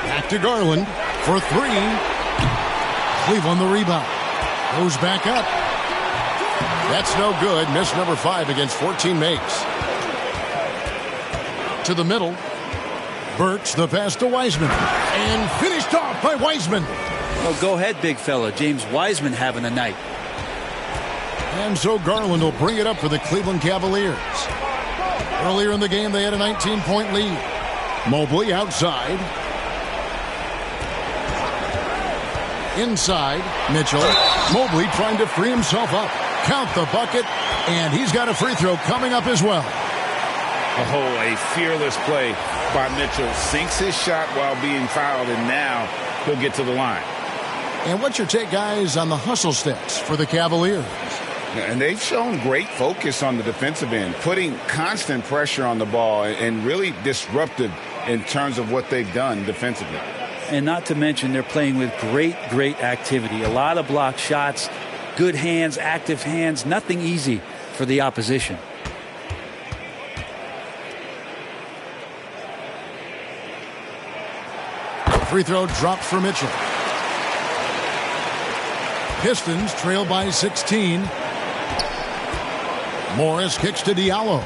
Speaker 1: Back to Garland for 3. Cleveland the rebound. Goes back up. That's no good. Miss number 5 against 14 makes. To the middle. Burks the pass to Wiseman. And finished off by Wiseman.
Speaker 4: Oh, go ahead, big fella. James Wiseman having a night.
Speaker 1: And so Garland will bring it up for the Cleveland Cavaliers. Earlier in the game, they had a 19-point lead. Mobley outside. Inside, Mitchell. Mobley trying to free himself up. Count the bucket, and he's got a free throw coming up as well.
Speaker 3: Oh, a fearless play by Mitchell. Sinks his shot while being fouled, and now he'll get to the line.
Speaker 1: And what's your take, guys, on the hustle stats for the Cavaliers?
Speaker 3: And they've shown great focus on the defensive end, putting constant pressure on the ball and really disruptive in terms of what they've done defensively.
Speaker 4: And not to mention they're playing with great activity. A lot of blocked shots, good hands, active hands, nothing easy for the opposition.
Speaker 1: Free throw dropped for Mitchell. Pistons trail by 16. Morris kicks to Diallo.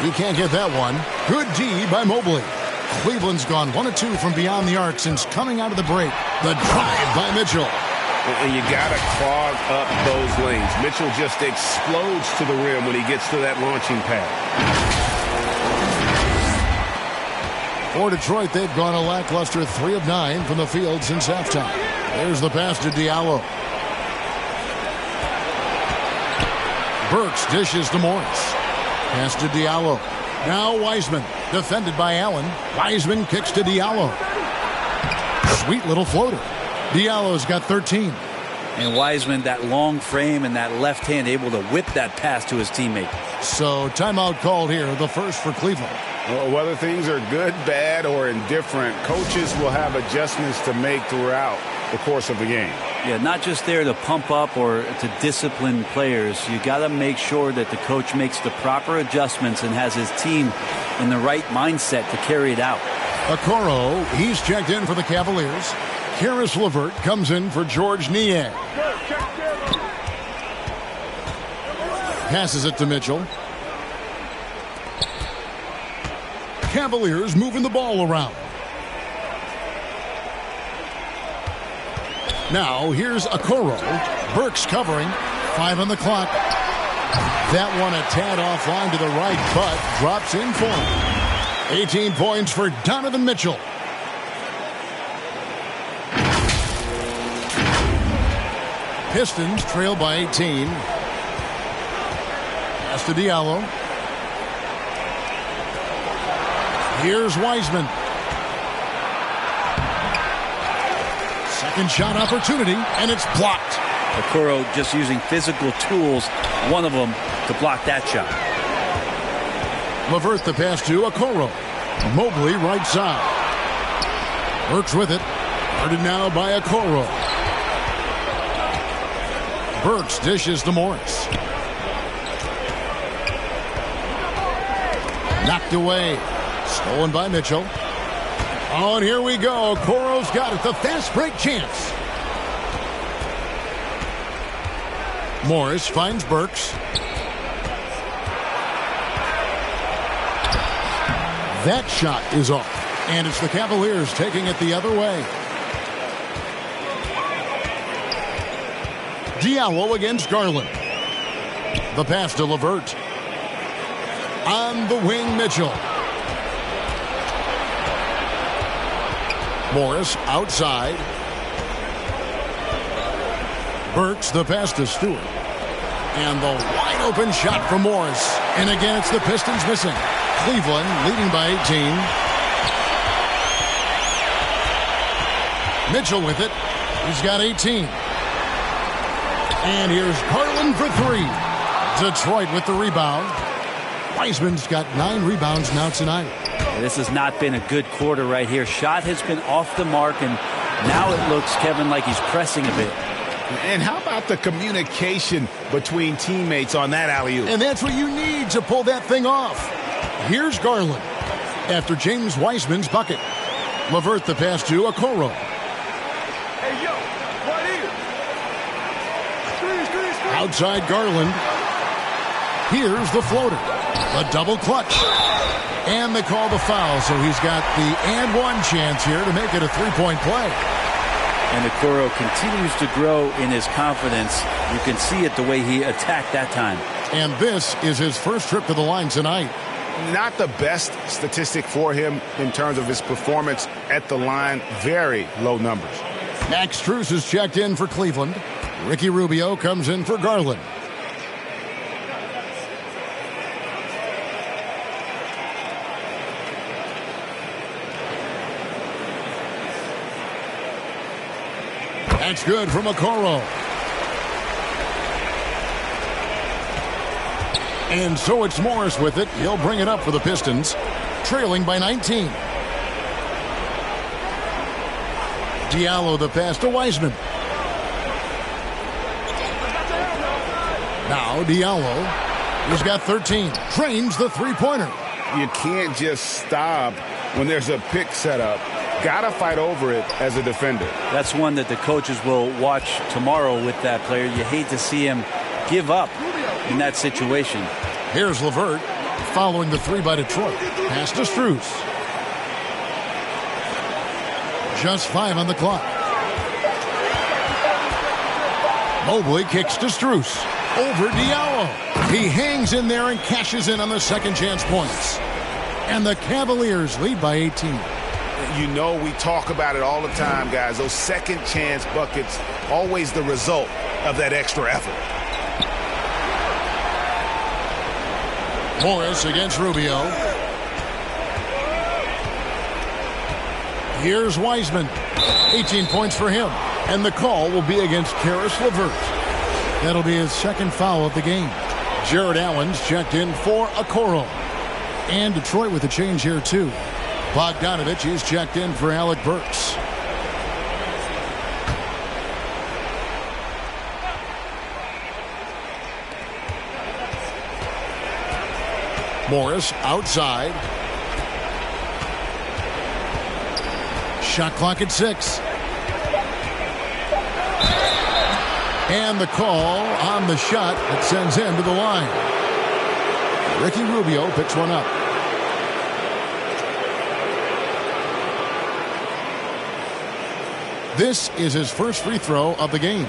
Speaker 1: He can't get that one. Good D by Mobley. Cleveland's gone 1 of 2 from beyond the arc since coming out of the break. The drive by Mitchell.
Speaker 3: And you got to clog up those lanes. Mitchell just explodes to the rim when he gets to that launching pad.
Speaker 1: For Detroit, they've gone a lackluster 3 of 9 from the field since halftime. There's the pass to Diallo. Burks dishes to Morris. Pass to Diallo. Now Wiseman, defended by Allen. Wiseman kicks to Diallo. Sweet little floater. Diallo's got 13.
Speaker 4: And Wiseman, that long frame and that left hand, able to whip that pass to his teammate.
Speaker 1: So timeout called here, the first for Cleveland.
Speaker 3: Well, whether things are good, bad, or indifferent, coaches will have adjustments to make throughout the course of the game.
Speaker 4: Yeah, not just there to pump up or to discipline players. You got to make sure that the coach makes the proper adjustments and has his team in the right mindset to carry it out.
Speaker 1: Okoro, he's checked in for the Cavaliers. Karis LeVert comes in for George Niang. Passes it to Mitchell. Cavaliers moving the ball around. Now here's Okoro. Burks covering. 5 on the clock. That one a tad offline to the right, but drops in for him. 18 points for Donovan Mitchell. Pistons trail by 18. Pass to Diallo. Here's Wiseman. Second shot opportunity, and it's blocked.
Speaker 4: Okoro just using physical tools, one of them to block that shot.
Speaker 1: LeVert the pass to Okoro. Mobley right side. Burks with it. Guarded now by Okoro. Burks dishes to Morris. Knocked away. Stolen by Mitchell. Oh, and here we go. Okoro's got it. The fast break chance. Morris finds Burks. That shot is off. And it's the Cavaliers taking it the other way. Diallo against Garland. The pass to LeVert. On the wing, Mitchell. Morris outside. Burks the pass to Stewart. And the wide open shot from Morris. And again, it's the Pistons missing. Cleveland leading by 18. Mitchell with it. He's got 18. And here's Garland for 3. Detroit with the rebound. Wiseman's got 9 rebounds now tonight.
Speaker 4: This has not been a good quarter right here. Shot has been off the mark, and now it looks, Kevin, like he's pressing a bit.
Speaker 3: And how about the communication between teammates on that alley-oop?
Speaker 1: And that's what you need to pull that thing off. Here's Garland after James Wiseman's bucket. LeVert the pass to Okoro.
Speaker 6: Hey, yo, right here.
Speaker 1: Outside Garland. Here's the floater. A double clutch. And they call the foul, so he's got the and one chance here to make it a three-point play.
Speaker 4: And Okoro continues to grow in his confidence. You can see it the way he attacked that time.
Speaker 1: And this is his first trip to the line tonight.
Speaker 3: Not the best statistic for him in terms of his performance at the line. Very low numbers.
Speaker 1: Max Strus is checked in for Cleveland. Ricky Rubio comes in for Garland. That's good from Okoro. And so it's Morris with it. He'll bring it up for the Pistons, trailing by 19. Diallo the pass to Wiseman. Now Diallo, he's got 13. Trains the three-pointer.
Speaker 3: You can't just stop when there's a pick set up. Gotta fight over it as a defender.
Speaker 4: That's one that the coaches will watch tomorrow with that player. You hate to see him give up in that situation.
Speaker 1: Here's LeVert following the three by Detroit. Pass to Strus. Just 5 on the clock. Mobley kicks to Strus. Over Diallo. He hangs in there and cashes in on the second chance points. And the Cavaliers lead by 18.
Speaker 3: You know, we talk about it all the time, guys. Those second chance buckets, always the result of that extra effort.
Speaker 1: Morris against Rubio. Here's Wiseman. 18 points for him. And the call will be against Karis LeVert. That'll be his second foul of the game. Jared Allen's checked in for Okoro. And Detroit with a change here, too. Bogdanovich is checked in for Alec Burks. Morris outside. Shot clock at 6. And the call on the shot that sends him to the line. Ricky Rubio picks one up. This is his first free throw of the game.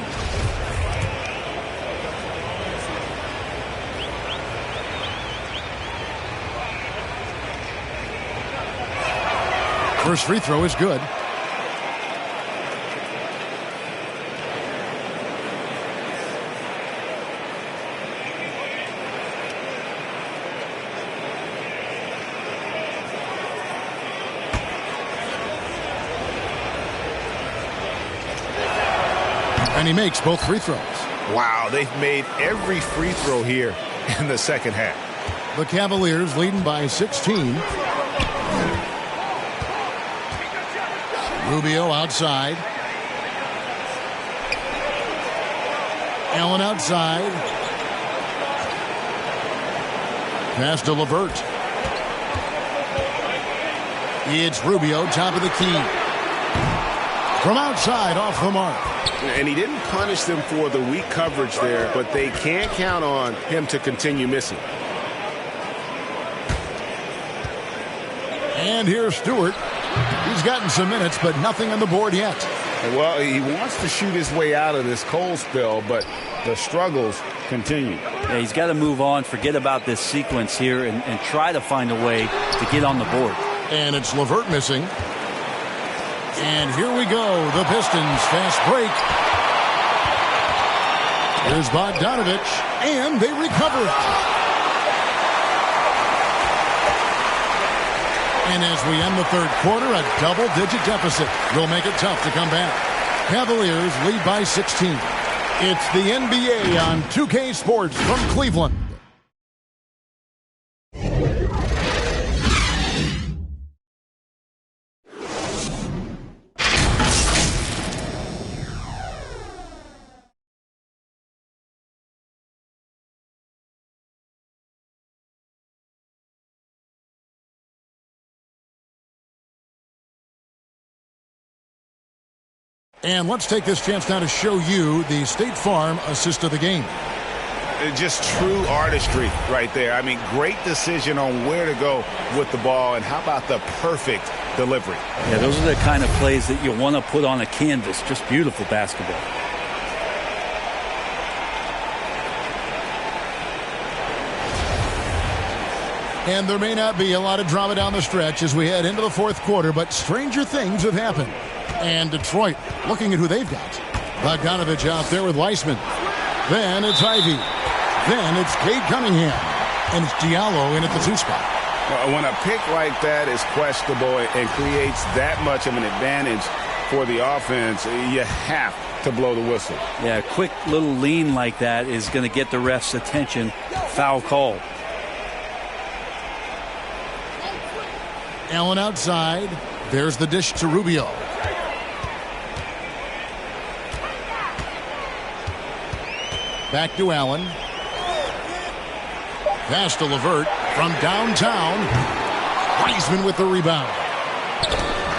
Speaker 1: First free throw is good. And he makes both free throws.
Speaker 3: Wow, they've made every free throw here in the second half.
Speaker 1: The Cavaliers leading by 16. Rubio outside. Allen outside. Pass to LeVert. It's Rubio, top of the key. From outside, off the mark.
Speaker 5: And he didn't punish them for the weak coverage there, but they can't count on him to continue missing.
Speaker 1: And here's Stewart. He's gotten some minutes, but nothing on the board yet.
Speaker 3: Well, he wants to shoot his way out of this cold spell, but the struggles continue.
Speaker 4: Yeah, he's got to move on, forget about this sequence here, and try to find a way to get on the board.
Speaker 1: And it's LeVert missing. And here we go, the Pistons fast break. Here's Bogdanovich, and they recover it. And as we end the third quarter, a double-digit deficit will make it tough to come back. Cavaliers lead by 16. It's the NBA on 2K Sports from Cleveland. And let's take this chance now to show you the State Farm assist of the game.
Speaker 3: Just true artistry right there. I mean, great decision on where to go with the ball, and how about the perfect delivery?
Speaker 4: Yeah, those are the kind of plays that you want to put on a canvas. Just beautiful basketball.
Speaker 1: And there may not be a lot of drama down the stretch as we head into the fourth quarter, but stranger things have happened. And Detroit looking at who they've got. Bogdanovich out there with Weissman. Then it's Ivy. Then it's Cade Cunningham. And it's Diallo in at the 2 spot.
Speaker 3: When a pick like that is questionable and creates that much of an advantage for the offense, you have to blow the whistle.
Speaker 4: Yeah, a quick little lean like that is going to get the ref's attention. Foul call.
Speaker 1: Allen outside. There's the dish to Rubio. Back to Allen. Pass to LeVert from downtown. Wiseman with the rebound.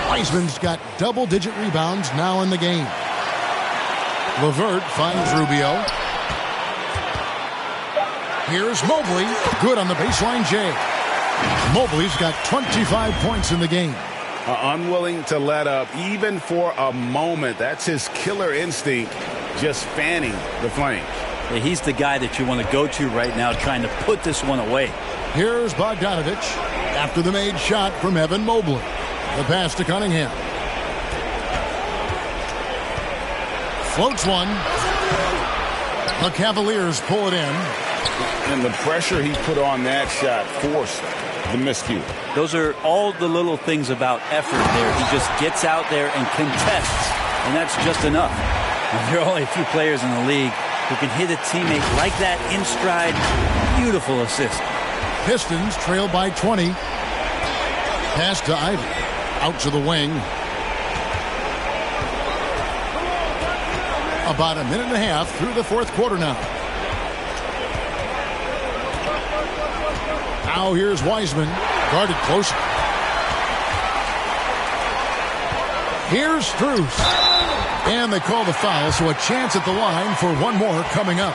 Speaker 1: Wiseman's got double-digit rebounds now in the game. LeVert finds Rubio. Here's Mobley. Good on the baseline J. Mobley's got 25 points in the game.
Speaker 3: Unwilling to let up even for a moment. That's his killer instinct, just fanning the flames.
Speaker 4: Yeah, he's the guy that you want to go to right now, trying to put this one away.
Speaker 1: Here's Bogdanovich after the made shot from Evan Mobley. The pass to Cunningham. Floats one. The Cavaliers pull it in.
Speaker 3: And the pressure he put on that shot forced the miscue.
Speaker 4: Those are all the little things about effort there. He just gets out there and contests, and that's just enough. And there are only a few players in the league who can hit a teammate like that in stride. Beautiful assist.
Speaker 1: Pistons trail by 20. Pass to Ivy. Out to the wing. About a minute and a half through the fourth quarter now. Now here's Wiseman. Guarded close. Here's Strus. And they call the foul, so a chance at the line for one more coming up.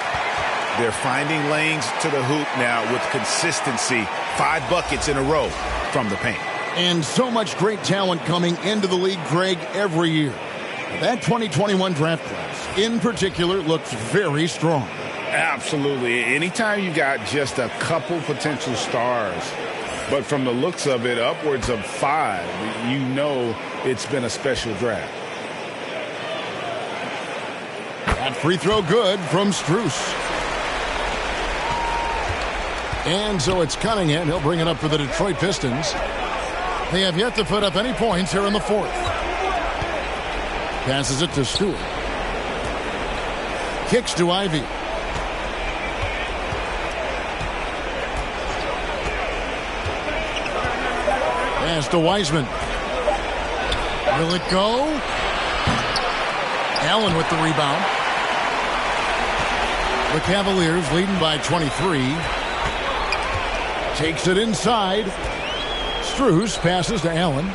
Speaker 3: They're finding lanes to the hoop now with consistency. 5 buckets in a row from the paint.
Speaker 1: And so much great talent coming into the league, Greg, every year. That 2021 draft class, in particular, looks very strong.
Speaker 3: Absolutely. Anytime you got just a couple potential stars, but from the looks of it, upwards of 5, you know it's been a special draft.
Speaker 1: That free throw good from Strus. And so it's Cunningham. He'll bring it up for the Detroit Pistons. They have yet to put up any points here in the fourth. Passes it to Stewart. Kicks to Ivy. Pass to Wiseman. Will it go? Allen with the rebound. The Cavaliers leading by 23. Takes it inside. Strus passes to Allen.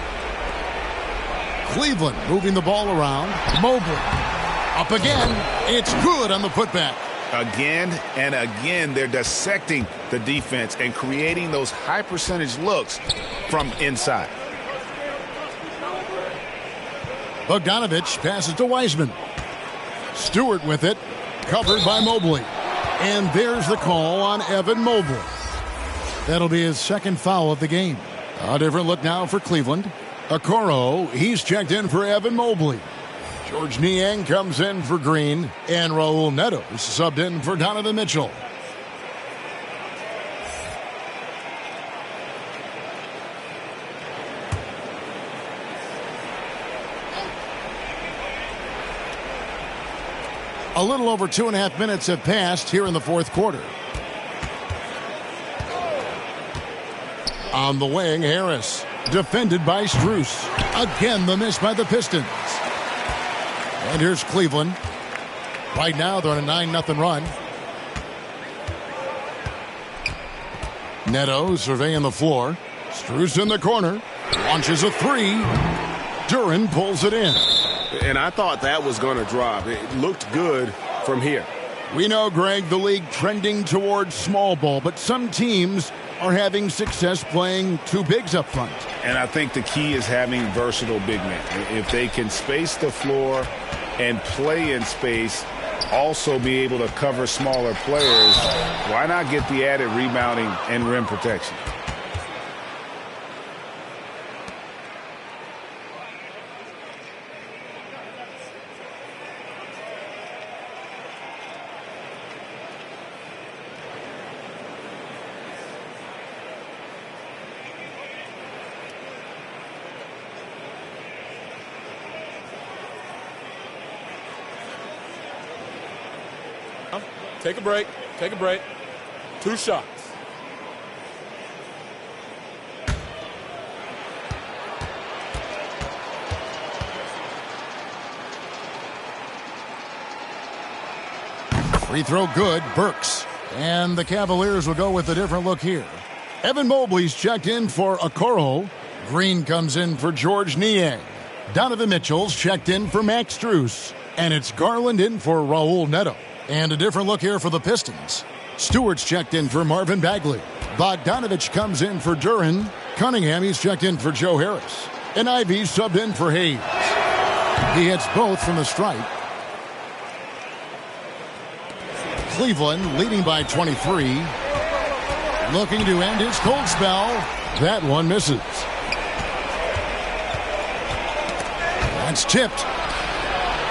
Speaker 1: Cleveland moving the ball around. Mobley. Up again. It's good on the putback.
Speaker 3: Again and again, they're dissecting the defense and creating those high percentage looks from inside.
Speaker 1: Bogdanovich passes to Wiseman. Stewart with it. Covered by Mobley. And there's the call on Evan Mobley. That'll be his second foul of the game. A different look now for Cleveland. Okoro, he's checked in for Evan Mobley. George Niang comes in for Green. And Raul Neto is subbed in for Donovan Mitchell. A little over 2.5 minutes have passed here in the fourth quarter. On the wing, Harris. Defended by Strus. Again, the miss by the Pistons. And here's Cleveland. Right now, they're on a 9-0 run. Neto surveying the floor. Strus in the corner. Launches a three. Duren pulls it in.
Speaker 5: And I thought that was going to drop. It looked good from here.
Speaker 1: We know, Greg, the league trending towards small ball, but some teams are having success playing two bigs up front.
Speaker 3: And I think the key is having versatile big men. If they can space the floor and play in space, also be able to cover smaller players, why not get the added rebounding and rim protection?
Speaker 10: Take a break. Take a break. 2 shots.
Speaker 1: Free throw good. Burks. And the Cavaliers will go with a different look here. Evan Mobley's checked in for Okoro. Green comes in for George Niang. Donovan Mitchell's checked in for Max Strus. And it's Garland in for Raul Neto. And a different look here for the Pistons. Stewart's checked in for Marvin Bagley. Bogdanovich comes in for Duren. Cunningham, he's checked in for Joe Harris. And Ivy subbed in for Hayes. He hits both from the stripe. Cleveland leading by 23. Looking to end his cold spell. That one misses. That's tipped.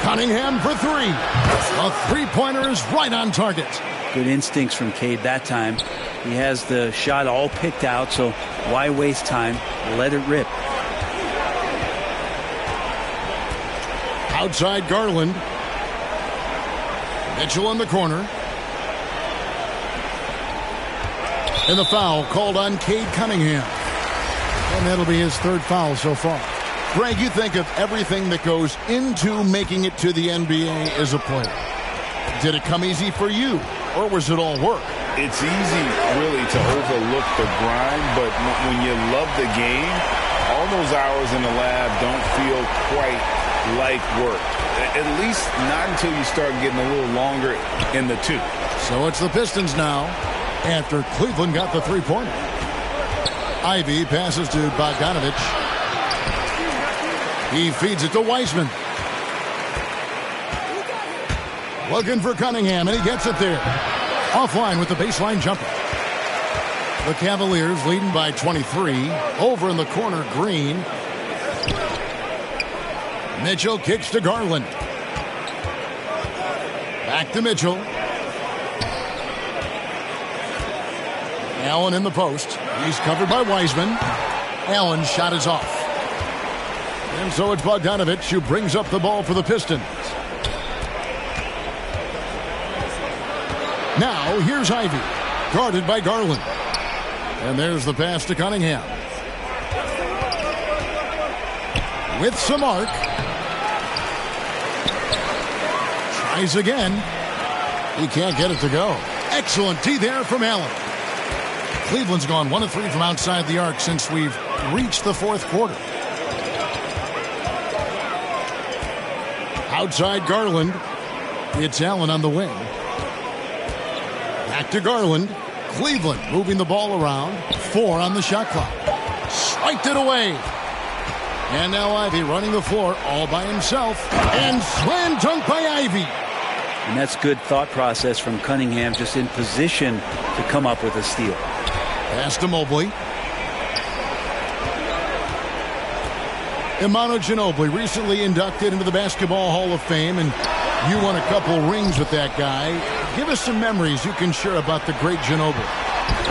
Speaker 1: Cunningham for three. A three-pointer is right on target.
Speaker 4: Good instincts from Cade that time. He has the shot all picked out, so why waste time? Let it rip.
Speaker 1: Outside Garland. Mitchell in the corner. And the foul called on Cade Cunningham. And that'll be his third foul so far. Greg, you think of everything that goes into making it to the NBA as a player. Did it come easy for you, or was it all work?
Speaker 3: It's easy, really, to overlook the grind, but when you love the game, all those hours in the lab don't feel quite like work. At least not until you start getting a little longer in the two.
Speaker 1: So it's the Pistons now, after Cleveland got the three-pointer. Ivy passes to Bogdanovich. He feeds it to Wiseman. Looking for Cunningham, and he gets it there. Offline with the baseline jumper. The Cavaliers leading by 23. Over in the corner, Green. Mitchell kicks to Garland. Back to Mitchell. Allen in the post. He's covered by Wiseman. Allen's shot is off. And so it's Bogdanovich who brings up the ball for the Pistons. Now, here's Ivy, guarded by Garland. And there's the pass to Cunningham. With some arc. Tries again. He can't get it to go. Excellent D there from Allen. Cleveland's gone 1 of 3 from outside the arc since we've reached the fourth quarter. Outside Garland. It's Allen on the wing. Back to Garland. Cleveland moving the ball around. 4 on the shot clock. Swiped it away. And now Ivy running the floor all by himself. And slam dunk by Ivy.
Speaker 4: And that's good thought process from Cunningham, just in position to come up with a steal.
Speaker 1: Pass to Mobley. Imano Ginobili, recently inducted into the Basketball Hall of Fame, and you won a couple rings with that guy. Give us some memories you can share about the great Ginobili.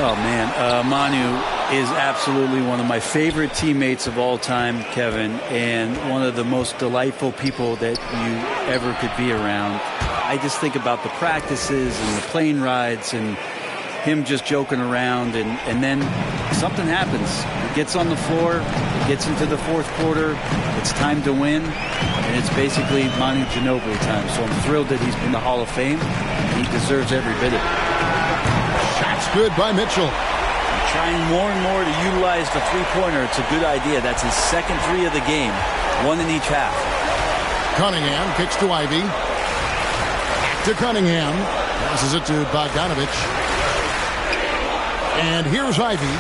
Speaker 4: Oh, man. Manu is absolutely one of my favorite teammates of all time, Kevin, and one of the most delightful people that you ever could be around. I just think about the practices and the plane rides and him just joking around, and then something happens. He gets on the floor, he gets into the fourth quarter, it's time to win, and it's basically Manu Ginobili time. So I'm thrilled that he's in the Hall of Fame. He deserves every bit of it.
Speaker 1: Shots good by Mitchell.
Speaker 4: Trying more and more to utilize the three-pointer. It's a good idea. That's his second 3 of the game, 1 in each half.
Speaker 1: Cunningham kicks to Ivy. Back to Cunningham. Passes it to Bogdanovich. And here's Ivy.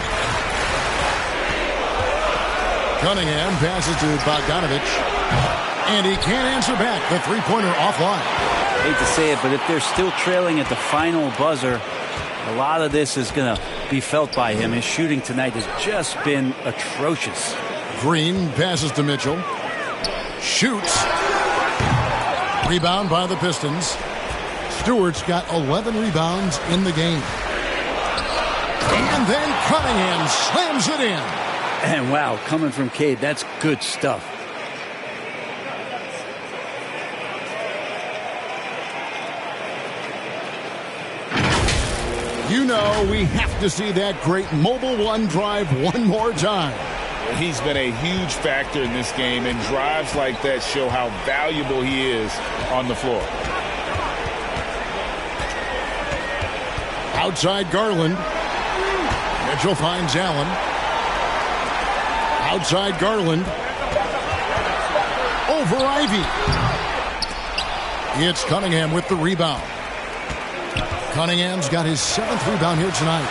Speaker 1: Cunningham passes to Bogdanovich. And he can't answer back. The three-pointer offline.
Speaker 4: I hate to say it, but if they're still trailing at the final buzzer, a lot of this is going to be felt by him. His shooting tonight has just been atrocious.
Speaker 1: Green passes to Mitchell. Shoots. Rebound by the Pistons. Stewart's got 11 rebounds in the game. And then Cunningham slams it in.
Speaker 4: And wow, coming from Cade, that's good stuff.
Speaker 1: You know, we have to see that great Mobile One drive one more time.
Speaker 3: He's been a huge factor in this game, and drives like that show how valuable he is on the floor.
Speaker 1: Outside Garland. Mitchell finds Allen. Outside Garland. Over Ivy. It's Cunningham with the rebound. Cunningham's got his 7th rebound here tonight.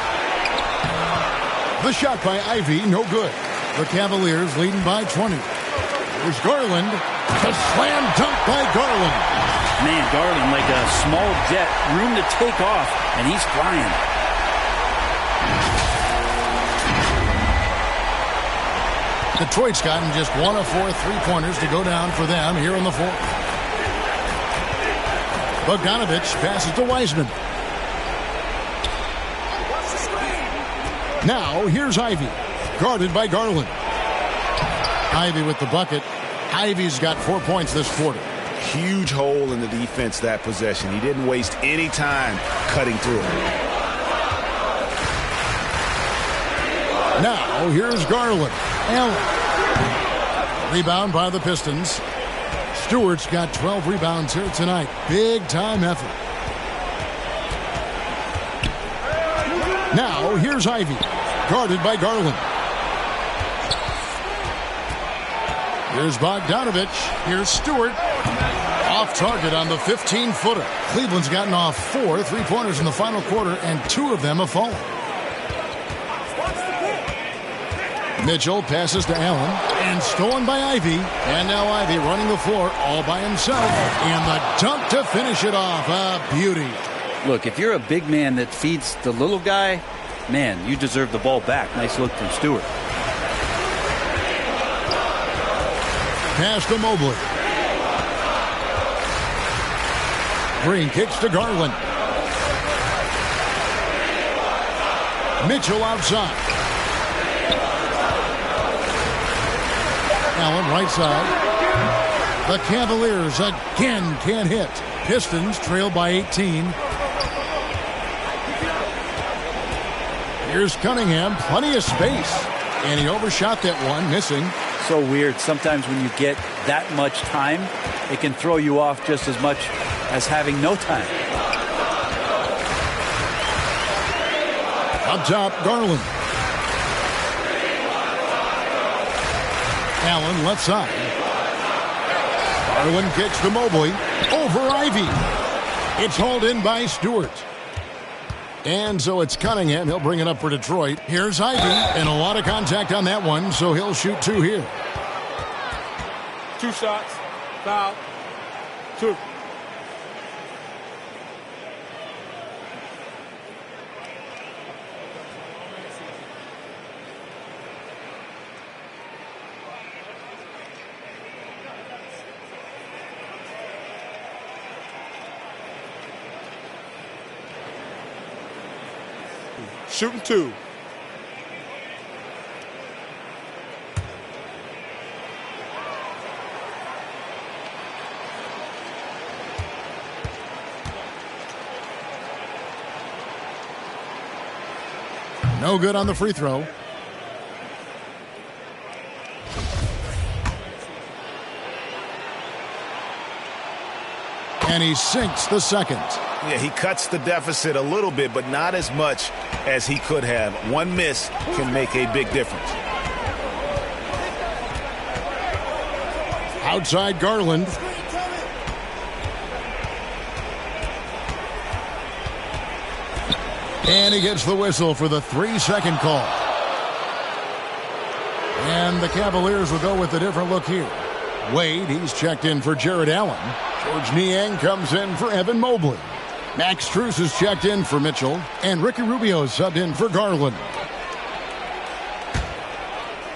Speaker 1: The shot by Ivy, no good. The Cavaliers leading by 20. Here's Garland. A slam dunk by Garland.
Speaker 4: Man, Garland like a small jet, room to take off, and he's flying.
Speaker 1: Detroit's gotten just 1 of 4 3-pointers to go down for them here in the fourth. Bogdanovich passes to Wiseman. Now here's Ivy, guarded by Garland. Ivy with the bucket. Ivy's got 4 points this quarter.
Speaker 3: Huge hole in the defense that possession. He didn't waste any time cutting through it.
Speaker 1: Now here's Garland. Allen. Rebound by the Pistons. Stewart's got 12 rebounds here tonight. Big time effort. Now here's Ivy, guarded by Garland. Here's Bogdanovich. Here's Stewart. Off target on the 15-footer. Cleveland's gotten off 4 3-pointers in the final quarter, and 2 of them have fallen. Mitchell passes to Allen, and stolen by Ivy. And now Ivy running the floor all by himself. And the dunk to finish it off. A beauty.
Speaker 4: Look, if you're a big man that feeds the little guy, man, you deserve the ball back. Nice look from Stewart.
Speaker 1: Pass to Mobley. Green kicks to Garland. Mitchell outside. Allen right side. The Cavaliers again can't hit. Pistons trail by 18. Here's Cunningham, plenty of space. And he overshot that one, missing.
Speaker 4: So weird. Sometimes when you get that much time, it can throw you off just as much as having no time.
Speaker 1: Up top, Garland. Allen left side. Garland kicks to Mobley. Over Ivy. It's hauled in by Stewart. And so it's Cunningham. He'll bring it up for Detroit. Here's Ivy. And a lot of contact on that one, so he'll shoot 2 here.
Speaker 7: 2 shots. Foul. 2. Shooting 2.
Speaker 1: No good on the free throw. And he sinks the second.
Speaker 3: Yeah, he cuts the deficit a little bit, but not as much as he could have. One miss can make a big difference.
Speaker 1: Outside Garland. And he gets the whistle for the 3-second call. And the Cavaliers will go with a different look here. Wade, he's checked in for Jared Allen. George Niang comes in for Evan Mobley. Max Strus is checked in for Mitchell. And Ricky Rubio is subbed in for Garland.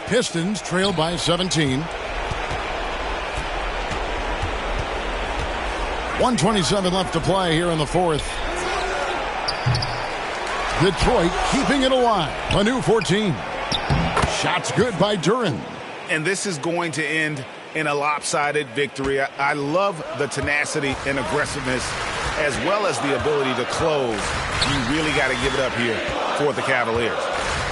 Speaker 1: Pistons trail by 17. 1:27 left to play here in the fourth. Detroit keeping it alive. A new 14. Shots good by Duren.
Speaker 3: And this is going to end in a lopsided victory. I love the tenacity and aggressiveness as well as the ability to close. You really got to give it up here for the Cavaliers.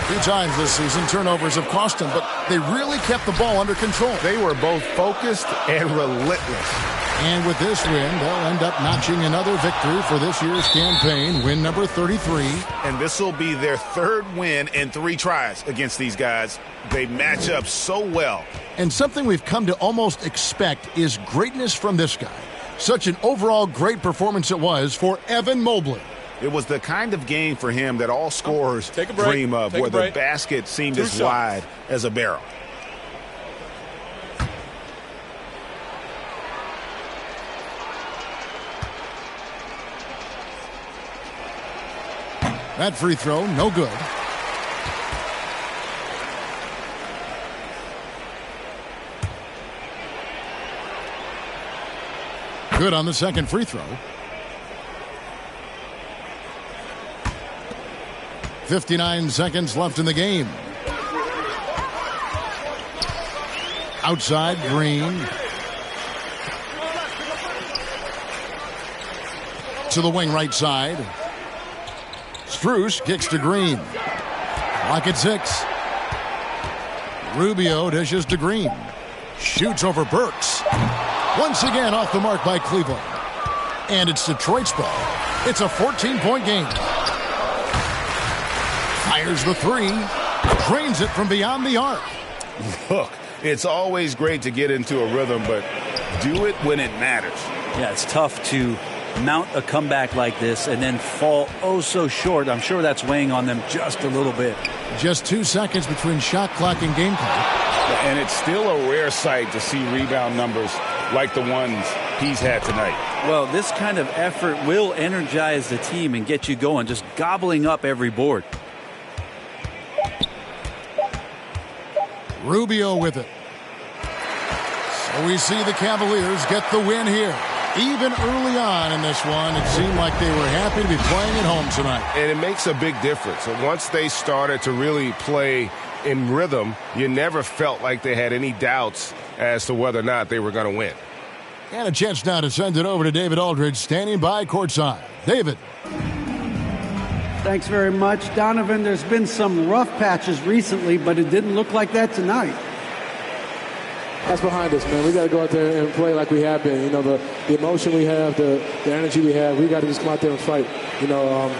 Speaker 1: 2 times this season, turnovers have cost them, but they really kept the ball under control.
Speaker 3: They were both focused and relentless.
Speaker 1: And with this win, they'll end up notching another victory for this year's campaign, win number 33.
Speaker 3: And this will be their 3rd win in 3 tries against these guys. They match up so well.
Speaker 1: And something we've come to almost expect is greatness from this guy. Such an overall great performance it was for Evan Mobley.
Speaker 3: It was the kind of game for him that all scorers dream of, where the basket seemed as wide as a barrel.
Speaker 1: That free throw, no good. Good on the second free throw. 59 seconds left in the game. Outside, Green. To the wing right side. Strus kicks to Green. Clock at 6. Rubio dishes to Green. Shoots over Burks. Once again off the mark by Cleveland. And it's Detroit's ball. It's a 14-point game. Fires the three. Drains it from beyond the arc.
Speaker 3: Look, it's always great to get into a rhythm, but do it when it matters.
Speaker 4: Yeah, it's tough to mount a comeback like this and then fall oh so short. I'm sure that's weighing on them just a little bit.
Speaker 1: Just 2 seconds between shot clock and game clock.
Speaker 3: And it's still a rare sight to see rebound numbers like the ones he's had tonight.
Speaker 4: Well, this kind of effort will energize the team and get you going, just gobbling up every board.
Speaker 1: Rubio with it. So we see the Cavaliers get the win here. Even early on in this one, it seemed like they were happy to be playing at home tonight.
Speaker 3: And it makes a big difference. Once they started to really play in rhythm, you never felt like they had any doubts as to whether or not they were going to win.
Speaker 1: And a chance now to send it over to David Aldridge, standing by courtside. David.
Speaker 2: Thanks very much. Donovan, there's been some rough patches recently, but it didn't look like that tonight.
Speaker 12: That's behind us, man. We got to go out there and play like we have been. You know, the emotion we have, the energy we have, we got to just come out there and fight. You know,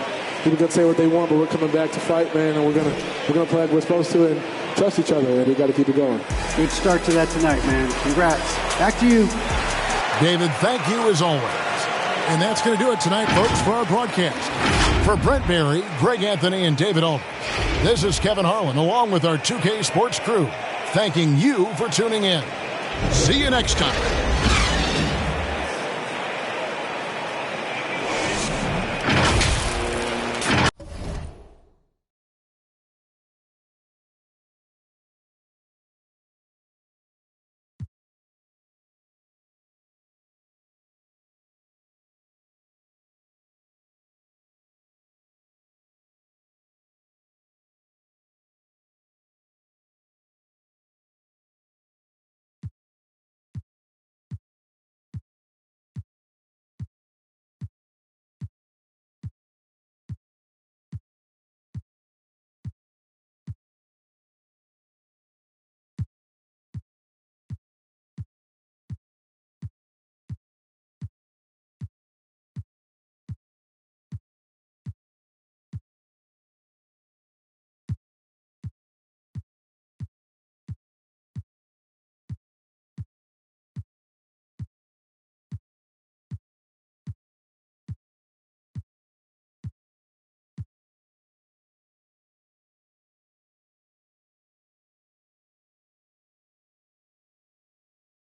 Speaker 12: people can say what they want, but we're coming back to fight, man, and we're gonna play like we're supposed to and trust each other, and we got to keep it going.
Speaker 2: Good start to that tonight, man. Congrats. Back to you.
Speaker 1: David, thank you as always. And that's going to do it tonight, folks, for our broadcast. For Brent Barry, Greg Anthony, and David Aldridge, this is Kevin Harlan, along with our 2K Sports crew, thanking you for tuning in. See you next time.